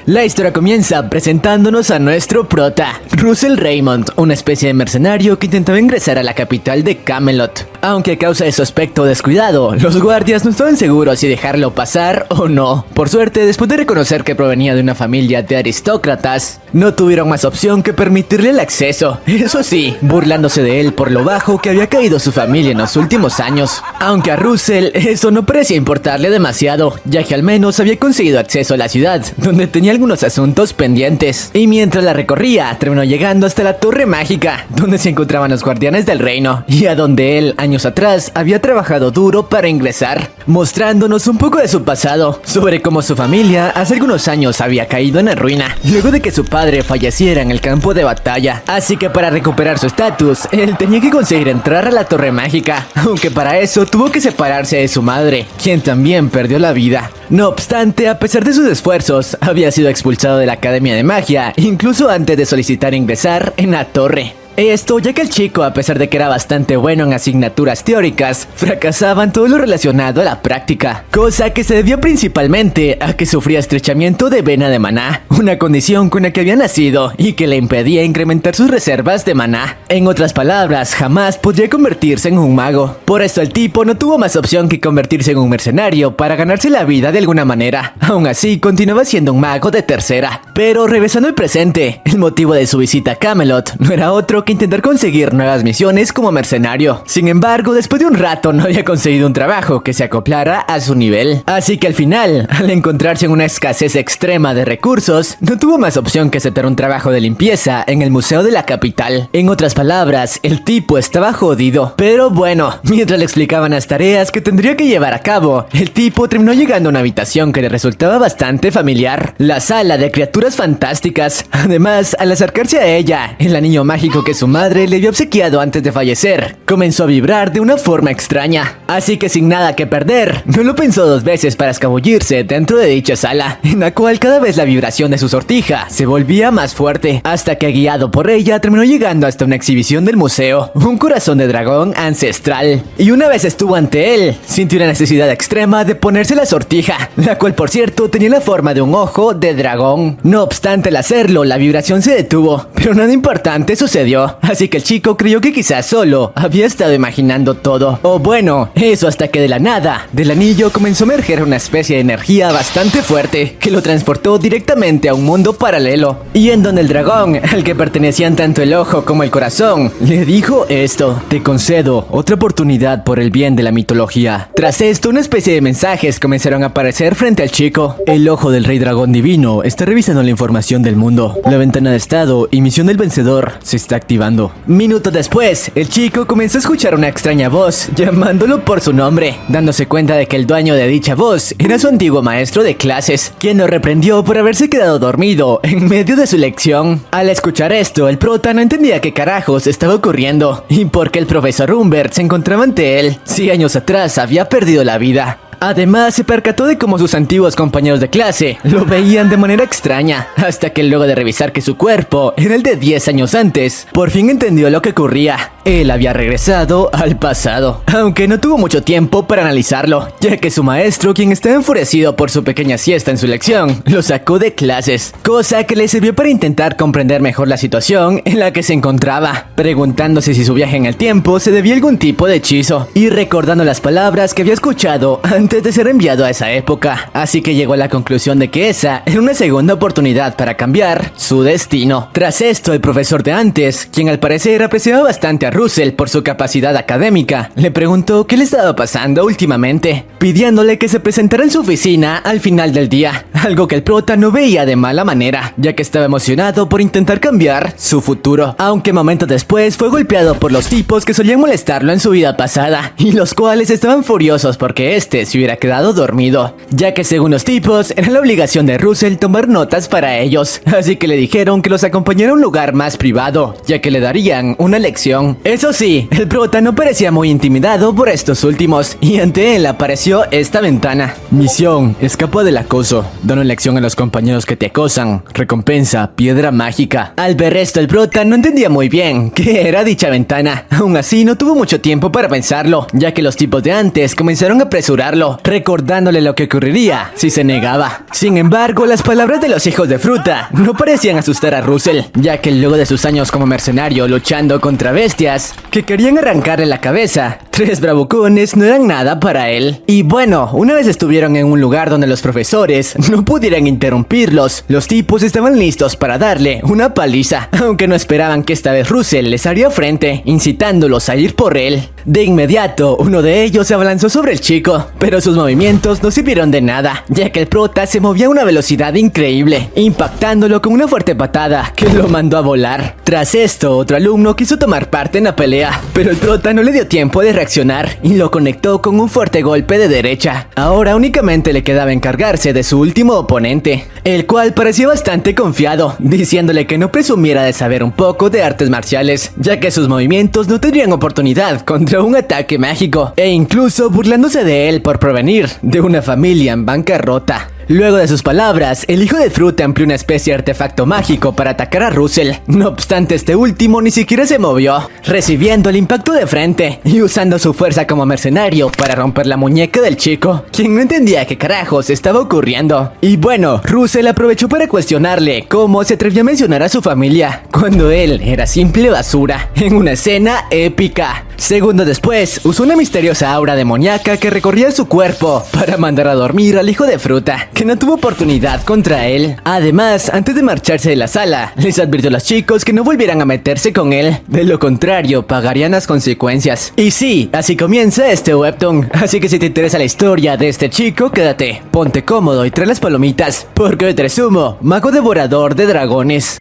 La historia comienza presentándonos a nuestro prota, Russell Raymond, una especie de mercenario que intentaba ingresar a la capital de Camelot. Aunque a causa de su aspecto descuidado, los guardias no estaban seguros si dejarlo pasar o no. Por suerte, después de reconocer que provenía de una familia de aristócratas, no tuvieron más opción que permitirle el acceso. Eso sí, burlándose de él por lo bajo que había caído su familia en los últimos años. Aunque a Russell eso no parecía importarle demasiado, ya que al menos había conseguido acceso a la ciudad, donde tenía algunos asuntos pendientes. Y mientras la recorría, terminó llegando hasta la Torre Mágica, donde se encontraban los guardianes del reino, y a donde él, años atrás, había trabajado duro para ingresar, mostrándonos un poco de su pasado, sobre cómo su familia hace algunos años había caído en la ruina, luego de que su padre falleciera en el campo de batalla. Así que para recuperar su estatus, él tenía que conseguir entrar a la Torre Mágica, aunque para eso tuvo que separarse de su madre, quien también perdió la vida. No obstante, a pesar de sus esfuerzos, había sido expulsado de la Academia de Magia, incluso antes de solicitar ingresar en la torre. Esto ya que el chico, a pesar de que era bastante bueno en asignaturas teóricas, fracasaba en todo lo relacionado a la práctica, cosa que se debió principalmente a que sufría estrechamiento de vena de maná, una condición con la que había nacido y que le impedía incrementar sus reservas de maná. En otras palabras, jamás podría convertirse en un mago. Por esto el tipo no tuvo más opción que convertirse en un mercenario para ganarse la vida de alguna manera. Aún así, continuaba siendo un mago de tercera. Pero regresando al presente, el motivo de su visita a Camelot no era otro que intentar conseguir nuevas misiones como mercenario. Sin embargo, después de un rato no había conseguido un trabajo que se acoplara a su nivel. Así que al final, al encontrarse en una escasez extrema de recursos, no tuvo más opción que aceptar un trabajo de limpieza en el museo de la capital. En otras palabras, el tipo estaba jodido. Pero bueno, mientras le explicaban las tareas que tendría que llevar a cabo, el tipo terminó llegando a una habitación que le resultaba bastante familiar, la sala de criaturas fantásticas. Además, al acercarse a ella, el anillo mágico que su madre le había obsequiado antes de fallecer comenzó a vibrar de una forma extraña. Así que sin nada que perder, no lo pensó dos veces para escabullirse dentro de dicha sala, en la cual cada vez la vibración de su sortija se volvía más fuerte, hasta que guiado por ella terminó llegando hasta una exhibición del museo, un corazón de dragón ancestral. Y una vez estuvo ante él, sintió la necesidad extrema de ponerse la sortija, la cual por cierto tenía la forma de un ojo de dragón. No obstante, al hacerlo, la vibración se detuvo, pero nada importante sucedió. Así que el chico creyó que quizás solo había estado imaginando todo. O bueno, eso hasta que de la nada, del anillo comenzó a emerger una especie de energía bastante fuerte que lo transportó directamente a un mundo paralelo. Y en donde el dragón, al que pertenecían tanto el ojo como el corazón, le dijo esto: te concedo otra oportunidad por el bien de la mitología. Tras esto, una especie de mensajes comenzaron a aparecer frente al chico. El ojo del rey dragón divino está revisando la información del mundo. La ventana de estado y misión del vencedor se está activando. Minutos después, el chico comenzó a escuchar una extraña voz llamándolo por su nombre, dándose cuenta de que el dueño de dicha voz era su antiguo maestro de clases, quien lo reprendió por haberse quedado dormido en medio de su lección. Al escuchar esto, el prota no entendía qué carajos estaba ocurriendo y por qué el profesor Humbert se encontraba ante él si años atrás había perdido la vida. Además, se percató de cómo sus antiguos compañeros de clase lo veían de manera extraña, hasta que luego de revisar que su cuerpo era el de 10 años antes, por fin entendió lo que ocurría. Él había regresado al pasado, aunque no tuvo mucho tiempo para analizarlo, ya que su maestro, quien estaba enfurecido por su pequeña siesta en su lección, lo sacó de clases, cosa que le sirvió para intentar comprender mejor la situación en la que se encontraba, preguntándose si su viaje en el tiempo se debía a algún tipo de hechizo, y recordando las palabras que había escuchado antes de ser enviado a esa época. Así que llegó a la conclusión de que esa era una segunda oportunidad para cambiar su destino. Tras esto, el profesor de antes, quien al parecer apreciaba bastante a Russell por su capacidad académica, le preguntó qué le estaba pasando últimamente, pidiéndole que se presentara en su oficina al final del día, algo que el prota no veía de mala manera, ya que estaba emocionado por intentar cambiar su futuro, aunque momentos después fue golpeado por los tipos que solían molestarlo en su vida pasada, y los cuales estaban furiosos porque este se hubiera quedado dormido, ya que según los tipos era la obligación de Russell tomar notas para ellos, así que le dijeron que los acompañara a un lugar más privado, ya que le darían una lección. Eso sí, el prota no parecía muy intimidado por estos últimos, y ante él apareció esta ventana. Misión: escapa del acoso. Da una lección a los compañeros que te acosan. Recompensa: piedra mágica. Al ver esto, el prota no entendía muy bien qué era dicha ventana. Aún así, no tuvo mucho tiempo para pensarlo, ya que los tipos de antes comenzaron a apresurarlo, recordándole lo que ocurriría si se negaba. Sin embargo, las palabras de los hijos de fruta no parecían asustar a Russell, ya que luego de sus años como mercenario luchando contra bestias que querían arrancarle la cabeza, 3 bravucones no eran nada para él. Y bueno, una vez estuvieron en un lugar donde los profesores no pudieran interrumpirlos, los tipos estaban listos para darle una paliza, aunque no esperaban que esta vez Russell les haría frente, incitándolos a ir por él. De inmediato, uno de ellos se abalanzó sobre el chico, pero sus movimientos no sirvieron de nada, ya que el prota se movía a una velocidad increíble, impactándolo con una fuerte patada que lo mandó a volar. Tras esto, otro alumno quiso tomar parte en la pelea, pero el prota no le dio tiempo de reaccionar y lo conectó con un fuerte golpe de derecha. Ahora únicamente le quedaba encargarse de su último oponente, el cual parecía bastante confiado, diciéndole que no presumiera de saber un poco de artes marciales, ya que sus movimientos no tendrían oportunidad contra un ataque mágico, e incluso burlándose de él por provenir de una familia en bancarrota. Luego de sus palabras, el hijo de fruta empleó una especie de artefacto mágico para atacar a Russell. No obstante, este último ni siquiera se movió, recibiendo el impacto de frente y usando su fuerza como mercenario para romper la muñeca del chico, quien no entendía qué carajos estaba ocurriendo. Y bueno, Russell aprovechó para cuestionarle cómo se atrevió a mencionar a su familia, cuando él era simple basura, en una escena épica. Segundos después, usó una misteriosa aura demoníaca que recorría su cuerpo para mandar a dormir al hijo de fruta, que no tuvo oportunidad contra él. Además, antes de marcharse de la sala, les advirtió a los chicos que no volvieran a meterse con él, de lo contrario pagarían las consecuencias. Y sí, así comienza este webtoon, así que si te interesa la historia de este chico, quédate, ponte cómodo y trae las palomitas, porque hoy te resumo Mago Devorador de Dragones.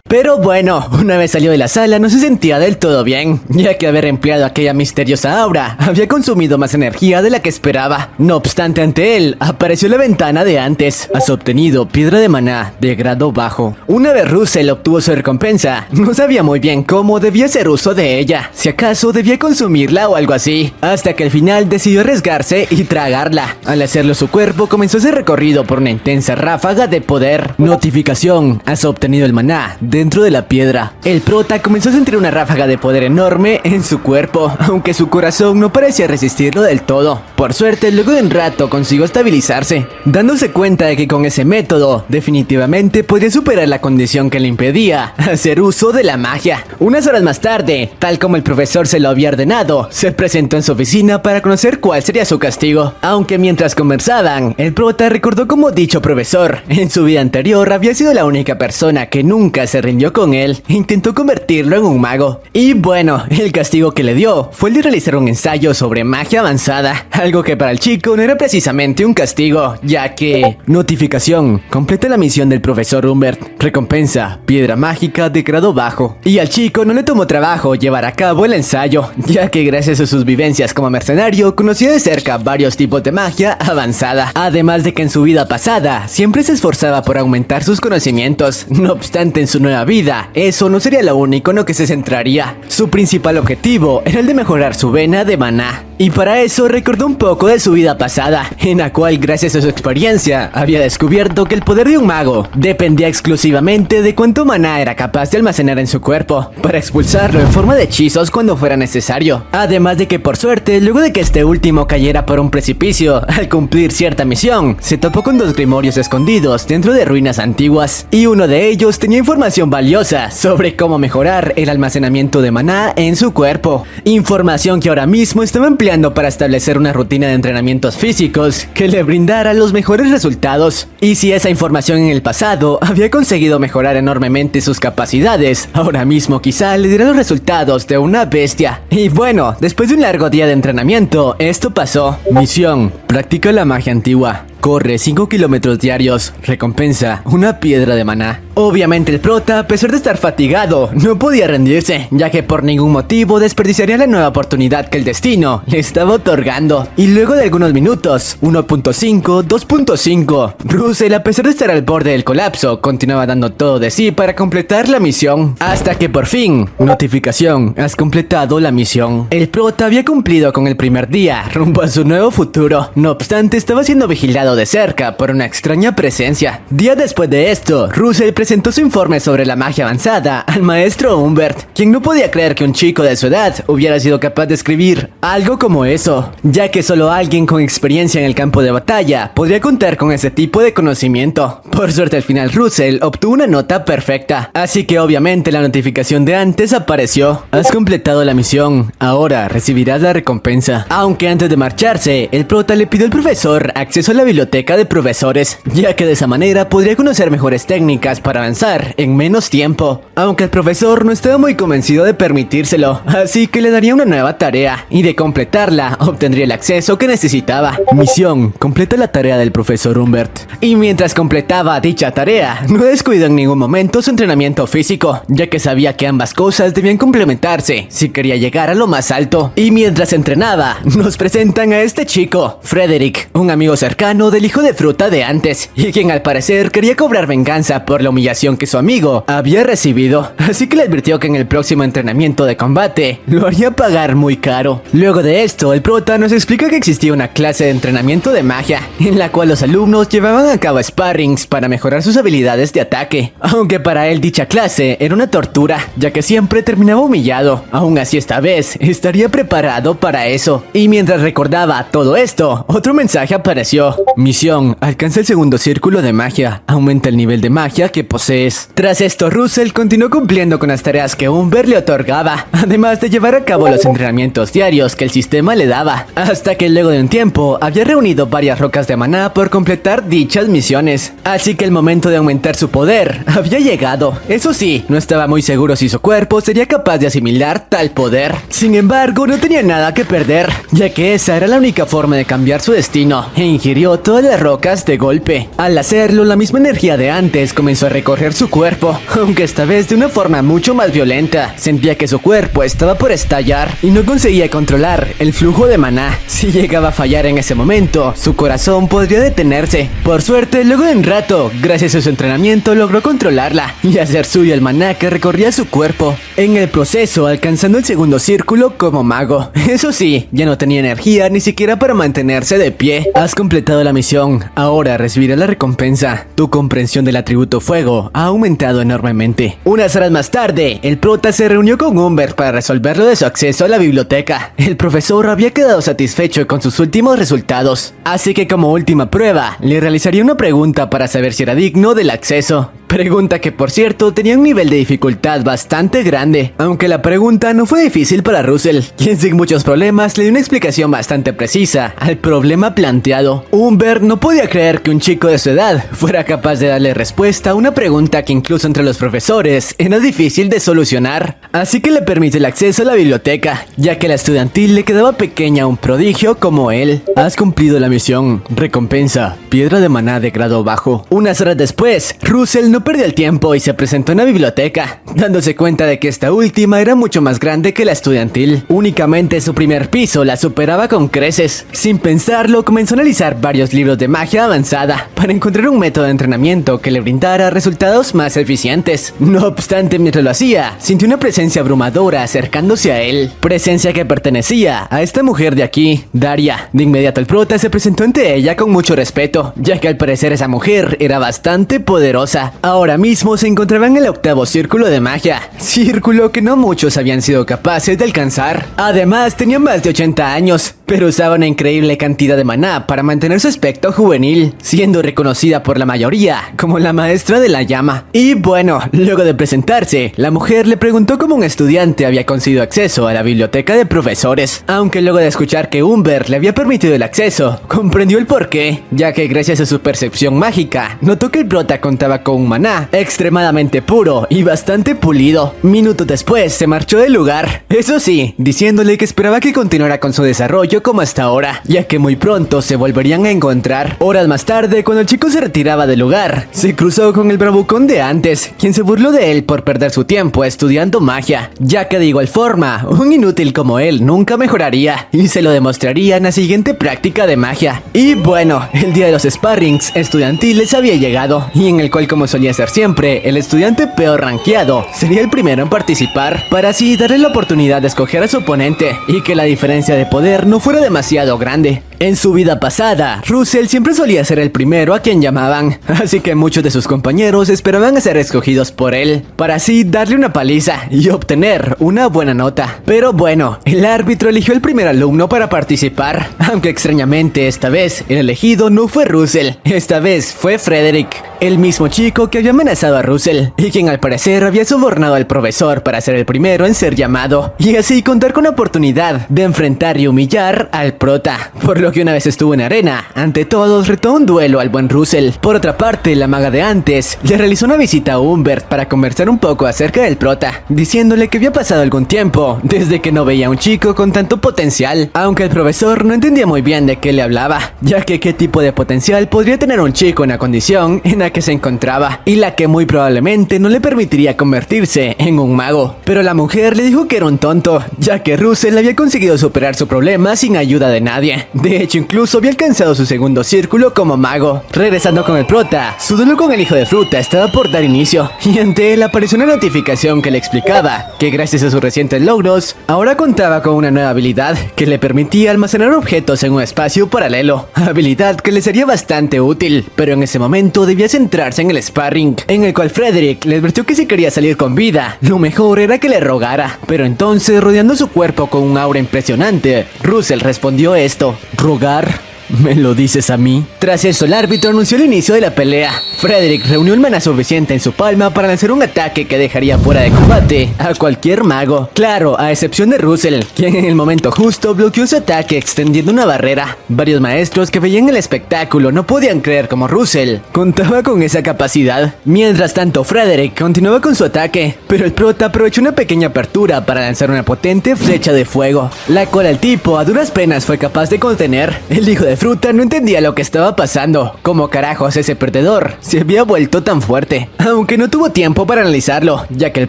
Pero bueno, una vez salió de la sala no se sentía del todo bien, ya que haber empleado aquella misteriosa aura había consumido más energía de la que esperaba. No obstante, ante él apareció la ventana de antes. Has obtenido piedra de maná de grado bajo. Una vez Russell obtuvo su recompensa, no sabía muy bien cómo debía hacer uso de ella, si acaso debía consumirla o algo así, hasta que al final decidió arriesgarse y tragarla. Al hacerlo, su cuerpo comenzó a ser recorrido por una intensa ráfaga de poder. Notificación: has obtenido el maná dentro de la piedra. El prota comenzó a sentir una ráfaga de poder enorme en su cuerpo, aunque su corazón no parecía resistirlo del todo. Por suerte, luego de un rato consiguió estabilizarse, dándose cuenta de que con ese método definitivamente podría superar la condición que le impedía hacer uso de la magia. Unas horas más tarde, tal como el profesor se lo había ordenado, se presentó en su oficina para conocer cuál sería su castigo. Aunque mientras conversaban, el prota recordó cómo dicho profesor en su vida anterior había sido la única persona que nunca se rindió con él, intentó convertirlo en un mago. Y bueno, el castigo que le dio fue el de realizar un ensayo sobre magia avanzada, algo que para el chico no era precisamente un castigo, ya que... Notificación: completa la misión del profesor Humbert. Recompensa: piedra mágica de grado bajo. Y al chico no le tomó trabajo llevar a cabo el ensayo, ya que gracias a sus vivencias como mercenario conocía de cerca varios tipos de magia avanzada, además de que en su vida pasada siempre se esforzaba por aumentar sus conocimientos. No obstante, en su nueva vida, eso no sería lo único en lo que se centraría. Su principal objetivo era el de mejorar su vena de maná. Y para eso recordó un poco de su vida pasada, en la cual gracias a su experiencia había descubierto que el poder de un mago dependía exclusivamente de cuánto maná era capaz de almacenar en su cuerpo, para expulsarlo en forma de hechizos cuando fuera necesario. Además de que por suerte, luego de que este último cayera por un precipicio, al cumplir cierta misión, se topó con 2 grimorios escondidos dentro de ruinas antiguas, y uno de ellos tenía información valiosa sobre cómo mejorar el almacenamiento de maná en su cuerpo. Información que ahora mismo estaba empleando para establecer una rutina de entrenamientos físicos que le brindara los mejores resultados. Y si esa información en el pasado había conseguido mejorar enormemente sus capacidades, ahora mismo quizá le diera los resultados de una bestia. Y bueno, después de un largo día de entrenamiento, esto pasó. Misión: practica la magia antigua. corre 5 kilómetros diarios. Recompensa, una piedra de maná. Obviamente el prota, a pesar de estar fatigado, no podía rendirse, ya que por ningún motivo desperdiciaría la nueva oportunidad que el destino le estaba otorgando. Y luego de algunos minutos, 1.5, 2.5, Russell, a pesar de estar al borde del colapso, continuaba dando todo de sí para completar la misión. Hasta que por fin, notificación, has completado la misión. El prota había cumplido con el primer día, rumbo a su nuevo futuro. No obstante, estaba siendo vigilado de cerca por una extraña presencia. Días después de esto, Russell presentó su informe sobre la magia avanzada al maestro Humbert, quien no podía creer que un chico de su edad hubiera sido capaz de escribir algo como eso, ya que solo alguien con experiencia en el campo de batalla podría contar con ese tipo de conocimiento. Por suerte al final Russell obtuvo una nota perfecta, así que obviamente la notificación de antes apareció. Has completado la misión, ahora recibirás la recompensa. Aunque antes de marcharse, el prota le pidió al profesor acceso a la biblioteca de profesores, ya que de esa manera podría conocer mejores técnicas para avanzar en menos tiempo. Aunque el profesor no estaba muy convencido de permitírselo, así que le daría una nueva tarea, y de completarla obtendría el acceso que necesitaba. Misión, completa la tarea del profesor Humbert. Y mientras completaba dicha tarea, no descuidó en ningún momento su entrenamiento físico, ya que sabía que ambas cosas debían complementarse si quería llegar a lo más alto. Y mientras entrenaba, nos presentan a este chico, Frederick, un amigo cercano del hijo de fruta de antes, y quien al parecer quería cobrar venganza por la humillación que su amigo había recibido, así que le advirtió que en el próximo entrenamiento de combate lo haría pagar muy caro. Luego de esto, el prota nos explica que existía una clase de entrenamiento de magia, en la cual los alumnos llevaban a cabo sparrings para mejorar sus habilidades de ataque, aunque para él dicha clase era una tortura, ya que siempre terminaba humillado. Aún así esta vez estaría preparado para eso. Y mientras recordaba todo esto, otro mensaje apareció. Misión, alcanza el segundo círculo de magia, aumenta el nivel de magia que posees. Tras esto, Russell continuó cumpliendo con las tareas que Humbert le otorgaba, además de llevar a cabo los entrenamientos diarios que el sistema le daba, hasta que luego de un tiempo había reunido varias rocas de maná por completar dichas misiones. Así que el momento de aumentar su poder había llegado. Eso sí, no estaba muy seguro si su cuerpo sería capaz de asimilar tal poder. Sin embargo, no tenía nada que perder, ya que esa era la única forma de cambiar su destino, e ingirió todas las rocas de golpe. Al hacerlo, la misma energía de antes comenzó a recorrer su cuerpo, aunque esta vez de una forma mucho más violenta. Sentía que su cuerpo estaba por estallar y no conseguía controlar el flujo de maná. Si llegaba a fallar en ese momento, su corazón podría detenerse. Por suerte, luego de un rato, gracias a su entrenamiento, logró controlarla y hacer suyo el maná que recorría su cuerpo, en el proceso alcanzando el segundo círculo como mago. Eso sí, ya no tenía energía ni siquiera para mantenerse de pie. Has completado la misión, ahora recibirás la recompensa. Tu comprensión del atributo fuego ha aumentado enormemente. Unas horas más tarde, el prota se reunió con Humbert para resolver lo de su acceso a la biblioteca. El profesor había quedado satisfecho con sus últimos resultados, así que como última prueba, le realizaría una pregunta para saber si era digno del acceso. Pregunta que por cierto tenía un nivel de dificultad bastante grande, aunque la pregunta no fue difícil para Russell, quien sin muchos problemas le dio una explicación bastante precisa al problema planteado. Humbert no podía creer que un chico de su edad fuera capaz de darle respuesta a una pregunta que incluso entre los profesores era difícil de solucionar, así que le permite el acceso a la biblioteca, ya que la estudiantil le quedaba pequeña a un prodigio como él. Has cumplido la misión, recompensa, piedra de maná de grado bajo. Unas horas después, Russell no perdió el tiempo y se presentó en la biblioteca, dándose cuenta de que esta última era mucho más grande que la estudiantil. Únicamente su primer piso la superaba con creces. Sin pensarlo, comenzó a analizar varios libros de magia avanzada para encontrar un método de entrenamiento que le brindara resultados más eficientes. No obstante, mientras lo hacía, sintió una presencia abrumadora acercándose a él. Presencia que pertenecía a esta mujer de aquí, Daria. De inmediato el prota se presentó ante ella con mucho respeto, ya que al parecer esa mujer era bastante poderosa. Ahora mismo se encontraban en el octavo círculo de magia, círculo que no muchos habían sido capaces de alcanzar. Además, tenía más de 80 años, pero usaba una increíble cantidad de maná para mantener su aspecto juvenil, siendo reconocida por la mayoría como la maestra de la llama. Y bueno, luego de presentarse, la mujer le preguntó cómo un estudiante había conseguido acceso a la biblioteca de profesores, aunque luego de escuchar que Humbert le había permitido el acceso, comprendió el porqué, ya que gracias a su percepción mágica, notó que el prota contaba con un maná extremadamente puro y bastante pulido. Minutos después se marchó del lugar, eso sí, diciéndole que esperaba que continuara con su desarrollo como hasta ahora, ya que muy pronto se volverían a encontrar. Horas más tarde, cuando el chico se retiraba del lugar, se cruzó con el bravucón de antes, quien se burló de él por perder su tiempo estudiando magia, ya que de igual forma, un inútil como él nunca mejoraría, y se lo demostraría en la siguiente práctica de magia. Y bueno, el día de los sparrings estudiantiles había llegado, y en el cual, como solía ser siempre, el estudiante peor rankeado sería el primero en participar, para así darle la oportunidad de escoger a su oponente, y que la diferencia de poder no fuera demasiado grande. En su vida pasada, Russell siempre solía ser el primero a quien llamaban, así que muchos de sus compañeros esperaban a ser escogidos por él, para así darle una paliza y obtener una buena nota. Pero bueno, el árbitro eligió el primer alumno para participar, aunque extrañamente esta vez el elegido no fue Russell, esta vez fue Frederick, el mismo chico que había amenazado a Russell y quien al parecer había sobornado al profesor para ser el primero en ser llamado, y así contar con la oportunidad de enfrentar y humillar al prota, por lo que una vez estuvo en arena, ante todos retó un duelo al buen Russell. Por otra parte, la maga de antes le realizó una visita a Humbert para conversar un poco acerca del prota, diciéndole que había pasado algún tiempo desde que no veía a un chico con tanto potencial, aunque el profesor no entendía muy bien de qué le hablaba, ya que qué tipo de potencial podría tener un chico en la condición en la que se encontraba, y la que muy probablemente no le permitiría convertirse en un mago. Pero la mujer le dijo que era un tonto, ya que Russell había conseguido superar su problema sin ayuda de nadie. De hecho, incluso había alcanzado su segundo círculo como mago. Regresando con el prota, su duelo con el hijo de fruta estaba por dar inicio, y ante él apareció una notificación que le explicaba que gracias a sus recientes logros, ahora contaba con una nueva habilidad que le permitía almacenar objetos en un espacio paralelo, habilidad que le sería bastante útil, pero en ese momento debía centrarse en el sparring, en el cual Frederick le advirtió que si quería salir con vida, lo mejor era que le rogara. Pero entonces, rodeando su cuerpo con un aura impresionante, Russell respondió esto: ¿rogar? ¿Me lo dices a mí? Tras eso, el árbitro anunció el inicio de la pelea. Frederick reunió el maná suficiente en su palma para lanzar un ataque que dejaría fuera de combate a cualquier mago. Claro, a excepción de Russell, quien en el momento justo bloqueó su ataque extendiendo una barrera. Varios maestros que veían el espectáculo no podían creer cómo Russell contaba con esa capacidad. Mientras tanto, Frederick continuaba con su ataque, pero el prota aprovechó una pequeña apertura para lanzar una potente flecha de fuego, la cual el tipo a duras penas fue capaz de contener. El hijo de fruta no entendía lo que estaba pasando. ¿Cómo carajos ese perdedor se había vuelto tan fuerte? Aunque no tuvo tiempo para analizarlo, ya que el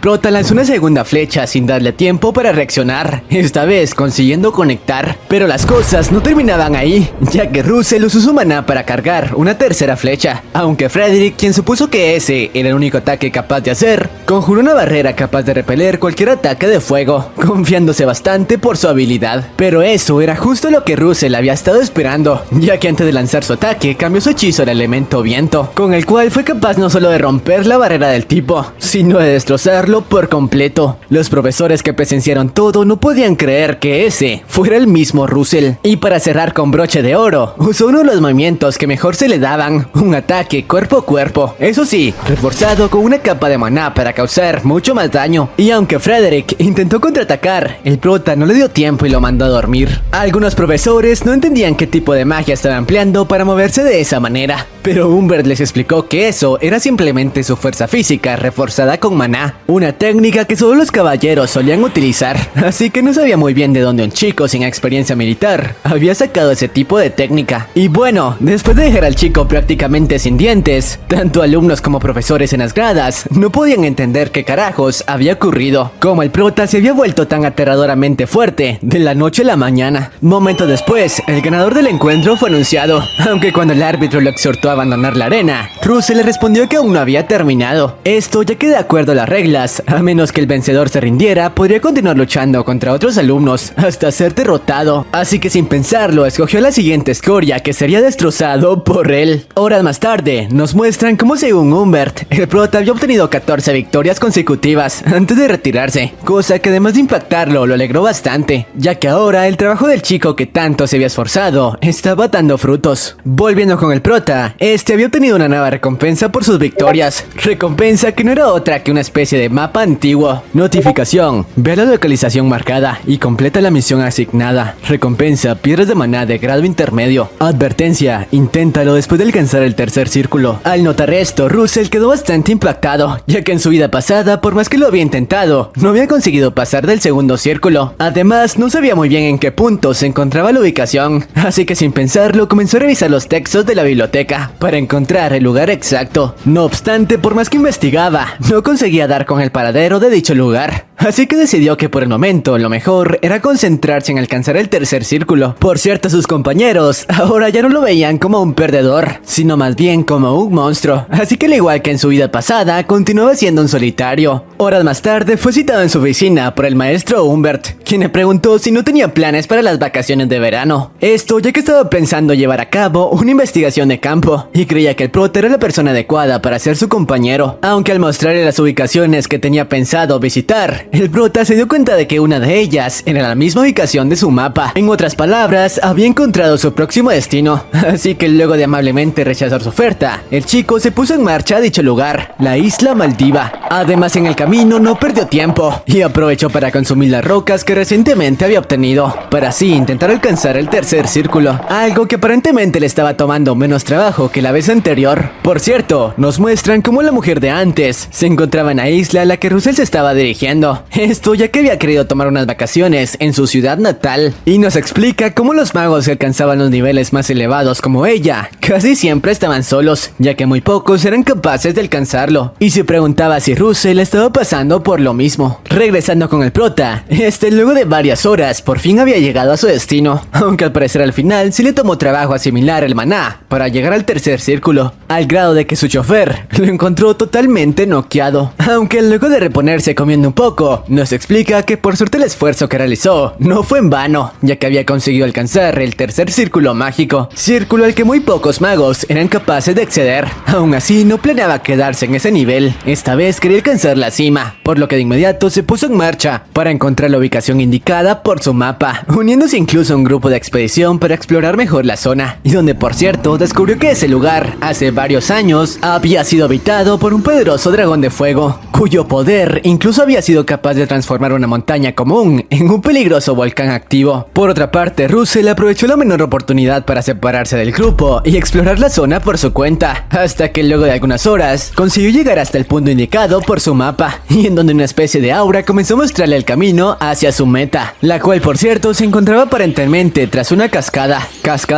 prota lanzó una segunda flecha sin darle tiempo para reaccionar, esta vez consiguiendo conectar. Pero las cosas no terminaban ahí, ya que Russell usó su maná para cargar una tercera flecha, aunque Frederick, quien supuso que ese era el único ataque capaz de hacer, conjuró una barrera capaz de repeler cualquier ataque de fuego, confiándose bastante por su habilidad. Pero eso era justo lo que Russell había estado esperando, ya que antes de lanzar su ataque cambió su hechizo al elemento viento, con el cual fue capaz no solo de romper la barrera del tipo, sino de destrozarlo por completo. Los profesores que presenciaron todo no podían creer que ese fuera el mismo Russell, y para cerrar con broche de oro, usó uno de los movimientos que mejor se le daban, un ataque cuerpo a cuerpo, eso sí, reforzado con una capa de maná para causar mucho más daño. Y aunque Frederick intentó contraatacar, el prota no le dio tiempo y lo mandó a dormir. Algunos profesores no entendían qué tipo de magia estaba empleando para moverse de esa manera, pero Humbert les explicó que eso era simplemente su fuerza física reforzada con maná, una técnica que solo los caballeros solían utilizar, así que no sabía muy bien de dónde un chico sin experiencia militar había sacado ese tipo de técnica. Y bueno, después de dejar al chico prácticamente sin dientes, tanto alumnos como profesores en las gradas no podían entender qué carajos había ocurrido, como el prota se había vuelto tan aterradoramente fuerte de la noche a la mañana. Momentos después, el ganador del encuentro fue anunciado, aunque cuando el árbitro lo exhortó a abandonar la arena, Russell le respondió que aún no había terminado. Esto ya que de acuerdo a las reglas, a menos que el vencedor se rindiera, podría continuar luchando contra otros alumnos hasta ser derrotado. Así que sin pensarlo, escogió la siguiente escoria que sería destrozado por él. Horas más tarde, nos muestran cómo según Humbert, el prota había obtenido 14 victorias consecutivas antes de retirarse, cosa que además de impactarlo, lo alegró bastante, ya que ahora el trabajo del chico que tanto se había esforzado estaba estaba dando frutos. Volviendo con el prota, este había obtenido una nueva recompensa por sus victorias. Recompensa que no era otra que una especie de mapa antiguo. Notificación: ve la localización marcada y completa la misión asignada. Recompensa: piedras de maná de grado intermedio. Advertencia: inténtalo después de alcanzar el tercer círculo. Al notar esto, Russell quedó bastante impactado, ya que en su vida pasada, por más que lo había intentado, no había conseguido pasar del segundo círculo. Además, no sabía muy bien en qué punto se encontraba la ubicación, así que sin pensarlo comenzó a revisar los textos de la biblioteca para encontrar el lugar exacto. No obstante, por más que investigaba, no conseguía dar con el paradero de dicho lugar. Así que decidió que por el momento lo mejor era concentrarse en alcanzar el tercer círculo. Por cierto, sus compañeros ahora ya no lo veían como un perdedor, sino más bien como un monstruo. Así que al igual que en su vida pasada, continuaba siendo un solitario. Horas más tarde fue citado en su oficina por el maestro Humbert, quien le preguntó si no tenía planes para las vacaciones de verano. Esto ya que estaba pensando llevar a cabo una investigación de campo y creía que el prota era la persona adecuada para ser su compañero. Aunque al mostrarle las ubicaciones que tenía pensado visitar, el prota se dio cuenta de que una de ellas era la misma ubicación de su mapa. En otras palabras, había encontrado su próximo destino. Así que luego de amablemente rechazar su oferta, el chico se puso en marcha a dicho lugar, la isla Maldiva. Además, en el camino no perdió tiempo y aprovechó para consumir las rocas que recientemente había obtenido, para así intentar alcanzar el tercer círculo, algo que aparentemente le estaba tomando menos trabajo que la vez anterior. Por cierto, nos muestran cómo la mujer de antes se encontraba en la isla a la que Russell se estaba dirigiendo. Esto ya que había querido tomar unas vacaciones en su ciudad natal, y nos explica cómo los magos que alcanzaban los niveles más elevados como ella casi siempre estaban solos, ya que muy pocos eran capaces de alcanzarlo, y se preguntaba si Russell estaba pasando por lo mismo. Regresando con el prota, luego de varias horas por fin había llegado a su destino, aunque al parecer al final sí le tomó trabajo asimilar el maná para llegar al tercer círculo, al grado de que su chofer lo encontró totalmente noqueado. Aunque luego de reponerse comiendo un poco, nos explica que por suerte el esfuerzo que realizó no fue en vano, ya que había conseguido alcanzar el tercer círculo mágico, círculo al que muy pocos magos eran capaces de acceder. Aún así, no planeaba quedarse en ese nivel, esta vez quería alcanzar la cima, por lo que de inmediato se puso en marcha para encontrar la ubicación indicada por su mapa, uniéndose incluso a un grupo de expedición para explorar mejor la zona, y donde por cierto descubrió que ese lugar, hace varios años, había sido habitado por un poderoso dragón de fuego, cuyo poder incluso había sido capaz de transformar una montaña común en un peligroso volcán activo. Por otra parte, Russell aprovechó la menor oportunidad para separarse del grupo y explorar la zona por su cuenta, hasta que luego de algunas horas consiguió llegar hasta el punto indicado por su mapa, y en donde una especie de aura comenzó a mostrarle el camino hacia su meta, la cual por cierto se encontraba aparentemente tras una cascada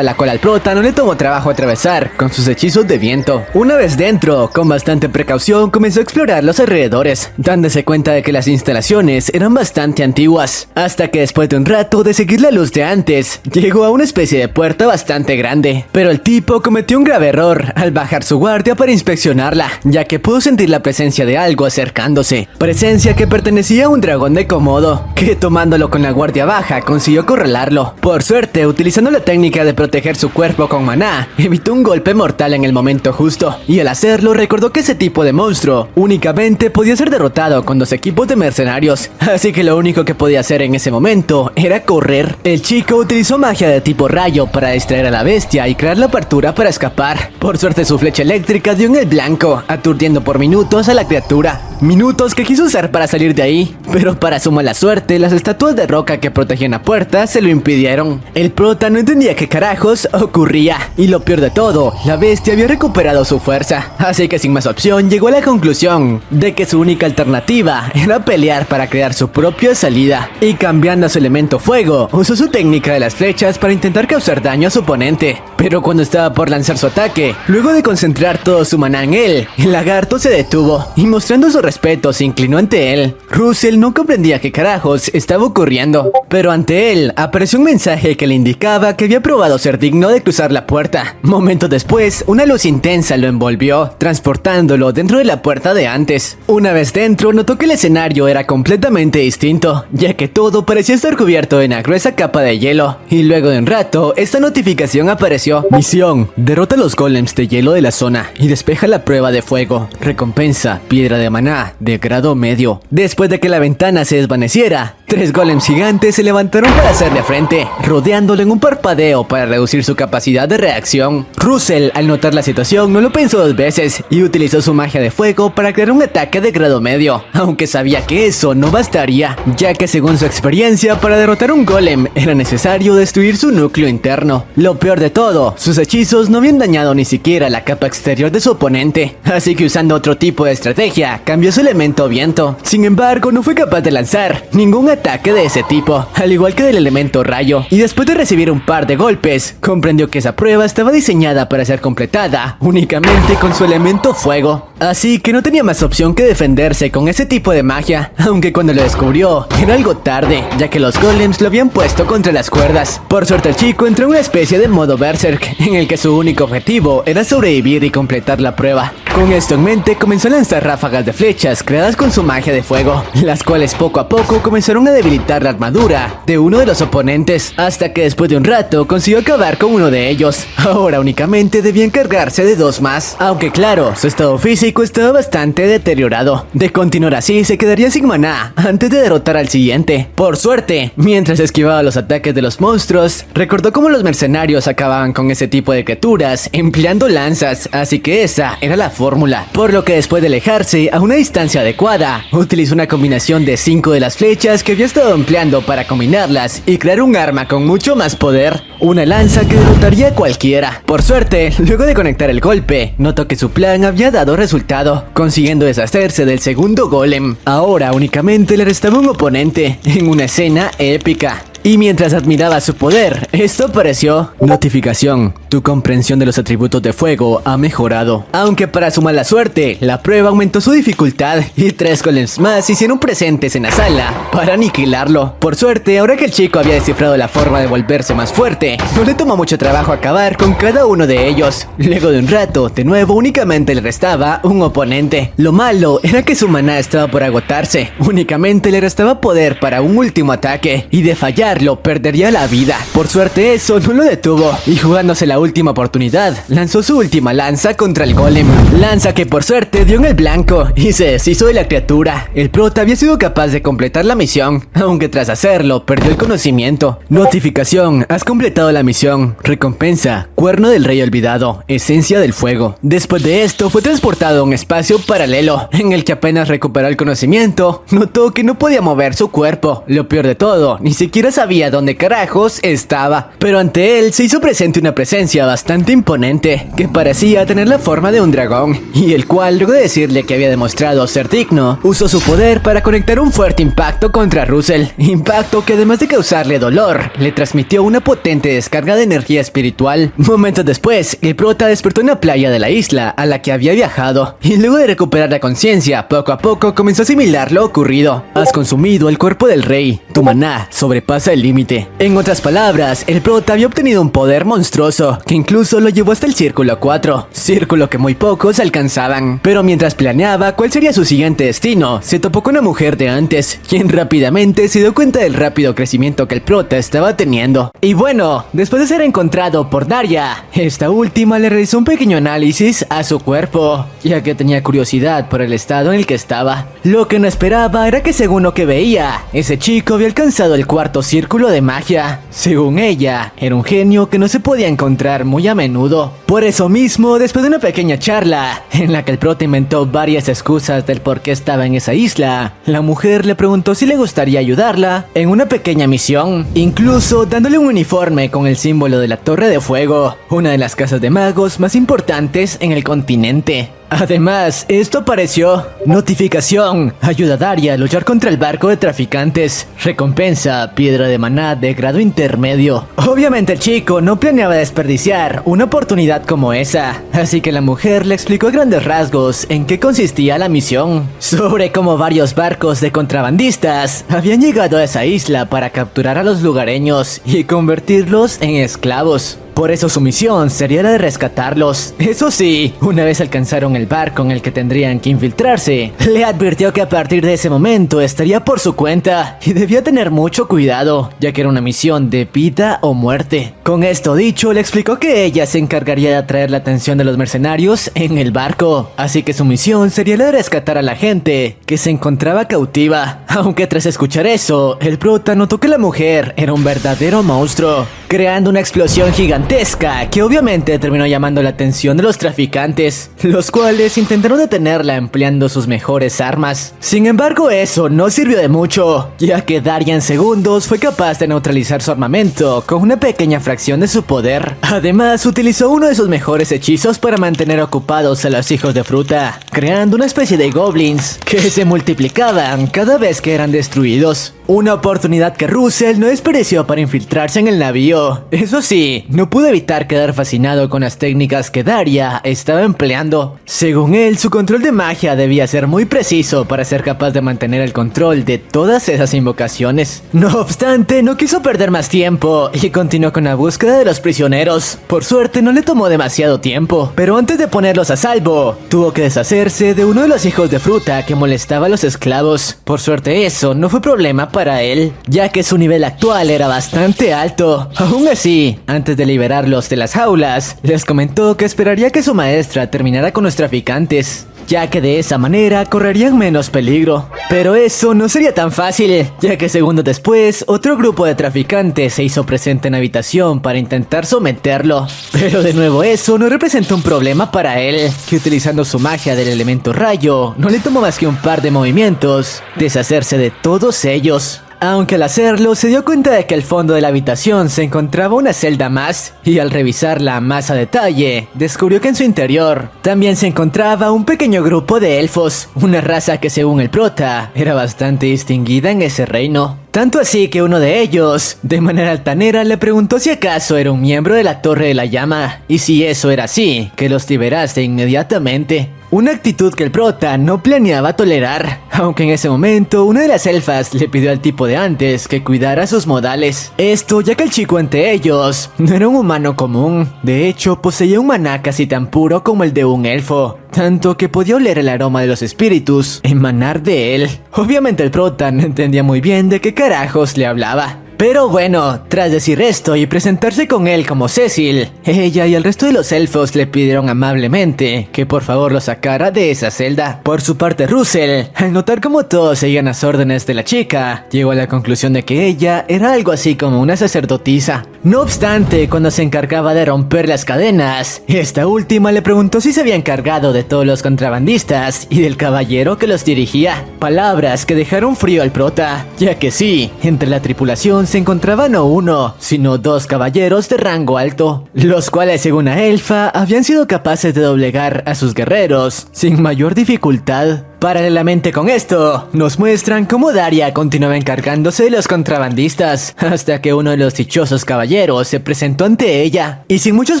la cual al prota no le tomó trabajo atravesar con sus hechizos de viento. Una vez dentro, con bastante precaución comenzó a explorar los alrededores, dándose cuenta de que las instalaciones eran bastante antiguas, hasta que después de un rato de seguir la luz de antes, llegó a una especie de puerta bastante grande. Pero el tipo cometió un grave error al bajar su guardia para inspeccionarla, ya que pudo sentir la presencia de algo acercándose, presencia que pertenecía a un dragón de Komodo, que tomándolo con la guardia baja consiguió acorralarlo. Por suerte, utilizando la técnica de proteger su cuerpo con maná, evitó un golpe mortal en el momento justo, y al hacerlo recordó que ese tipo de monstruo únicamente podía ser derrotado con 2 equipos de mercenarios, así que lo único que podía hacer en ese momento era correr. El chico utilizó magia de tipo rayo para distraer a la bestia y crear la apertura para escapar. Por suerte su flecha eléctrica dio en el blanco, aturdiendo por minutos a la criatura. Minutos que quiso usar para salir de ahí, pero para su mala suerte, las estatuas de roca que protegían la puerta se lo impidieron. El prota no entendía qué carajos ocurría, y lo peor de todo, la bestia había recuperado su fuerza, así que sin más opción llegó a la conclusión de que su única alternativa era pelear para crear su propia salida, y cambiando a su elemento fuego, usó su técnica de las flechas para intentar causar daño a su oponente. Pero cuando estaba por lanzar su ataque, luego de concentrar todo su maná en él, el lagarto se detuvo y mostrando su respeto se inclinó ante él. Russell no comprendía qué carajos estaba ocurriendo, pero ante él apareció un mensaje que le indicaba que había probado ser digno de cruzar la puerta. Momentos después, una luz intensa lo envolvió, transportándolo dentro de la puerta de antes. Una vez dentro, notó que el escenario era completamente distinto, ya que todo parecía estar cubierto de una gruesa capa de hielo, y luego de un rato, esta notificación apareció. Misión: derrota a los golems de hielo de la zona y despeja la prueba de fuego. Recompensa: piedra de maná de grado medio. Después de que la ventana se desvaneciera, 3 golems gigantes se levantaron para hacerle frente, rodeándolo en un parpadeo para reducir su capacidad de reacción. Russell, al notar la situación, no lo pensó 2 veces y utilizó su magia de fuego para crear un ataque de grado medio, aunque sabía que eso no bastaría, ya que según su experiencia, para derrotar un golem era necesario destruir su núcleo interno. Lo peor de todo, sus hechizos no habían dañado ni siquiera la capa exterior de su oponente, así que usando otro tipo de estrategia, cambió su elemento viento. Sin embargo, no fue capaz de lanzar ningún ataque de ese tipo, al igual que del elemento rayo, y después de recibir un par de golpes, comprendió que esa prueba estaba diseñada para ser completada únicamente con su elemento fuego, así que no tenía más opción que defenderse con ese tipo de magia, aunque cuando lo descubrió, era algo tarde, ya que los golems lo habían puesto contra las cuerdas. Por suerte el chico entró en una especie de modo berserk, en el que su único objetivo era sobrevivir y completar la prueba. Con esto en mente, comenzó a lanzar ráfagas de flechas creadas con su magia de fuego, las cuales poco a poco comenzaron a debilitar la armadura de uno de los oponentes, hasta que después de un rato consiguió acabar con uno de ellos. Ahora únicamente debía encargarse de 2 más, aunque claro, su estado físico estaba bastante deteriorado. De continuar así, se quedaría sin maná antes de derrotar al siguiente. Por suerte, mientras esquivaba los ataques de los monstruos, recordó cómo los mercenarios acababan con ese tipo de criaturas empleando lanzas, así que esa era la fórmula, por lo que después de alejarse a una distancia adecuada, utilizó una combinación de 5 de las flechas que había estado empleando para combinarlas y crear un arma con mucho más poder, una lanza que derrotaría a cualquiera. Por suerte, luego de conectar el golpe, notó que su plan había dado resultado, consiguiendo deshacerse del segundo golem. Ahora únicamente le restaba un oponente en una escena épica. Y mientras admiraba su poder, esto apareció. Notificación: tu comprensión de los atributos de fuego ha mejorado. Aunque para su mala suerte, la prueba aumentó su dificultad y 3 golems más se hicieron presentes en la sala para aniquilarlo. Por suerte, ahora que el chico había descifrado la forma de volverse más fuerte, no le tomó mucho trabajo acabar con cada uno de ellos. Luego de un rato, de nuevo únicamente le restaba un oponente. Lo malo era que su maná estaba por agotarse. Únicamente le restaba poder para un último ataque, y de fallar perdería la vida. Por suerte eso no lo detuvo, y jugándose la última oportunidad, lanzó su última lanza contra el golem. Lanza que por suerte dio en el blanco y se deshizo de la criatura. El prota había sido capaz de completar la misión, aunque tras hacerlo perdió el conocimiento. Notificación: has completado la misión. Recompensa: cuerno del rey olvidado, esencia del fuego. Después de esto fue transportado a un espacio paralelo, en el que apenas recuperó el conocimiento, notó que no podía mover su cuerpo. Lo peor de todo, ni siquiera sabía dónde carajos estaba, pero ante él se hizo presente una presencia bastante imponente, que parecía tener la forma de un dragón, y el cual, luego de decirle que había demostrado ser digno, usó su poder para conectar un fuerte impacto contra Russell, impacto que además de causarle dolor, le transmitió una potente descarga de energía espiritual. Momentos después, el prota despertó en la playa de la isla a la que había viajado, y luego de recuperar la conciencia, poco a poco comenzó a asimilar lo ocurrido. Has consumido el cuerpo del rey, tu maná sobrepasa el límite. En otras palabras, el prota había obtenido un poder monstruoso que incluso lo llevó hasta el círculo 4, círculo que muy pocos alcanzaban. Pero mientras planeaba cuál sería su siguiente destino, se topó con una mujer de antes, quien rápidamente se dio cuenta del rápido crecimiento que el prota estaba teniendo. Y bueno, después de ser encontrado por Daria, esta última le realizó un pequeño análisis a su cuerpo, ya que tenía curiosidad por el estado en el que estaba. Lo que no esperaba era que, según lo que veía, ese chico había alcanzado el 4º círculo de magia. Según ella, era un genio que no se podía encontrar muy a menudo. Por eso mismo, después de una pequeña charla, en la que el prota inventó varias excusas del por qué estaba en esa isla, la mujer le preguntó si le gustaría ayudarla en una pequeña misión, incluso dándole un uniforme con el símbolo de la Torre de Fuego, una de las casas de magos más importantes en el continente. Además, esto apareció. Notificación: ayuda a Daria a luchar contra el barco de traficantes. Recompensa: piedra de maná de grado intermedio. Obviamente el chico no planeaba desperdiciar una oportunidad como esa, así que la mujer le explicó a grandes rasgos en qué consistía la misión, sobre cómo varios barcos de contrabandistas habían llegado a esa isla para capturar a los lugareños y convertirlos en esclavos. Por eso su misión sería la de rescatarlos. Eso sí, una vez alcanzaron el barco en el que tendrían que infiltrarse, le advirtió que a partir de ese momento estaría por su cuenta y debía tener mucho cuidado, ya que era una misión de vida o muerte. Con esto dicho, le explicó que ella se encargaría de atraer la atención de los mercenarios en el barco, así que su misión sería la de rescatar a la gente que se encontraba cautiva. Aunque tras escuchar eso, el prota notó que la mujer era un verdadero monstruo, creando una explosión gigantesca que obviamente terminó llamando la atención de los traficantes, los cuales intentaron detenerla empleando sus mejores armas. Sin embargo, eso no sirvió de mucho, ya que Daria en segundos fue capaz de neutralizar su armamento con una pequeña fracción de su poder. Además, utilizó uno de sus mejores hechizos para mantener ocupados a los hijos de fruta, creando una especie de goblins que se multiplicaban cada vez que eran destruidos. Una oportunidad que Russell no desperdició para infiltrarse en el navío. Eso sí, no pudo evitar quedar fascinado con las técnicas que Daria estaba empleando. Según él, su control de magia debía ser muy preciso para ser capaz de mantener el control de todas esas invocaciones. No obstante, no quiso perder más tiempo y continuó con la búsqueda de los prisioneros. Por suerte, no le tomó demasiado tiempo, pero antes de ponerlos a salvo, tuvo que deshacerse de uno de los hijos de fruta que molestaba a los esclavos. Por suerte, eso no fue problema para él, ya que su nivel actual era bastante alto. Aún así, antes de liberarlos de las jaulas, les comentó que esperaría que su maestra terminara con los traficantes, ya que de esa manera correrían menos peligro. Pero eso no sería tan fácil, ya que segundos después, otro grupo de traficantes se hizo presente en la habitación para intentar someterlo. Pero de nuevo eso no representó un problema para él, que utilizando su magia del elemento rayo, no le tomó más que un par de movimientos deshacerse de todos ellos. Aunque al hacerlo se dio cuenta de que al fondo de la habitación se encontraba una celda más, y al revisarla más a detalle, descubrió que en su interior también se encontraba un pequeño grupo de elfos, una raza que según el prota era bastante distinguida en ese reino. Tanto así que uno de ellos, de manera altanera, le preguntó si acaso era un miembro de la Torre de la Llama, y si eso era así, que los liberase inmediatamente. Una actitud que el prota no planeaba tolerar, aunque en ese momento una de las elfas le pidió al tipo de antes que cuidara sus modales. Esto ya que el chico ante ellos no era un humano común, de hecho poseía un maná casi tan puro como el de un elfo, tanto que podía oler el aroma de los espíritus emanar de él. Obviamente el prota no entendía muy bien de qué carajos le hablaba. Pero bueno, tras decir esto y presentarse con él como Cecil, ella y el resto de los elfos le pidieron amablemente que por favor lo sacara de esa celda. Por su parte Russell, al notar cómo todos seguían las órdenes de la chica, llegó a la conclusión de que ella era algo así como una sacerdotisa. No obstante, cuando se encargaba de romper las cadenas, esta última le preguntó si se había encargado de todos los contrabandistas y del caballero que los dirigía. Palabras que dejaron frío al prota, ya que sí, entre la tripulación se encontraban no uno, sino dos caballeros de rango alto, los cuales según la elfa habían sido capaces de doblegar a sus guerreros sin mayor dificultad. Paralelamente con esto, nos muestran cómo Daria continuaba encargándose de los contrabandistas, hasta que uno de los dichosos caballeros se presentó ante ella, y sin muchos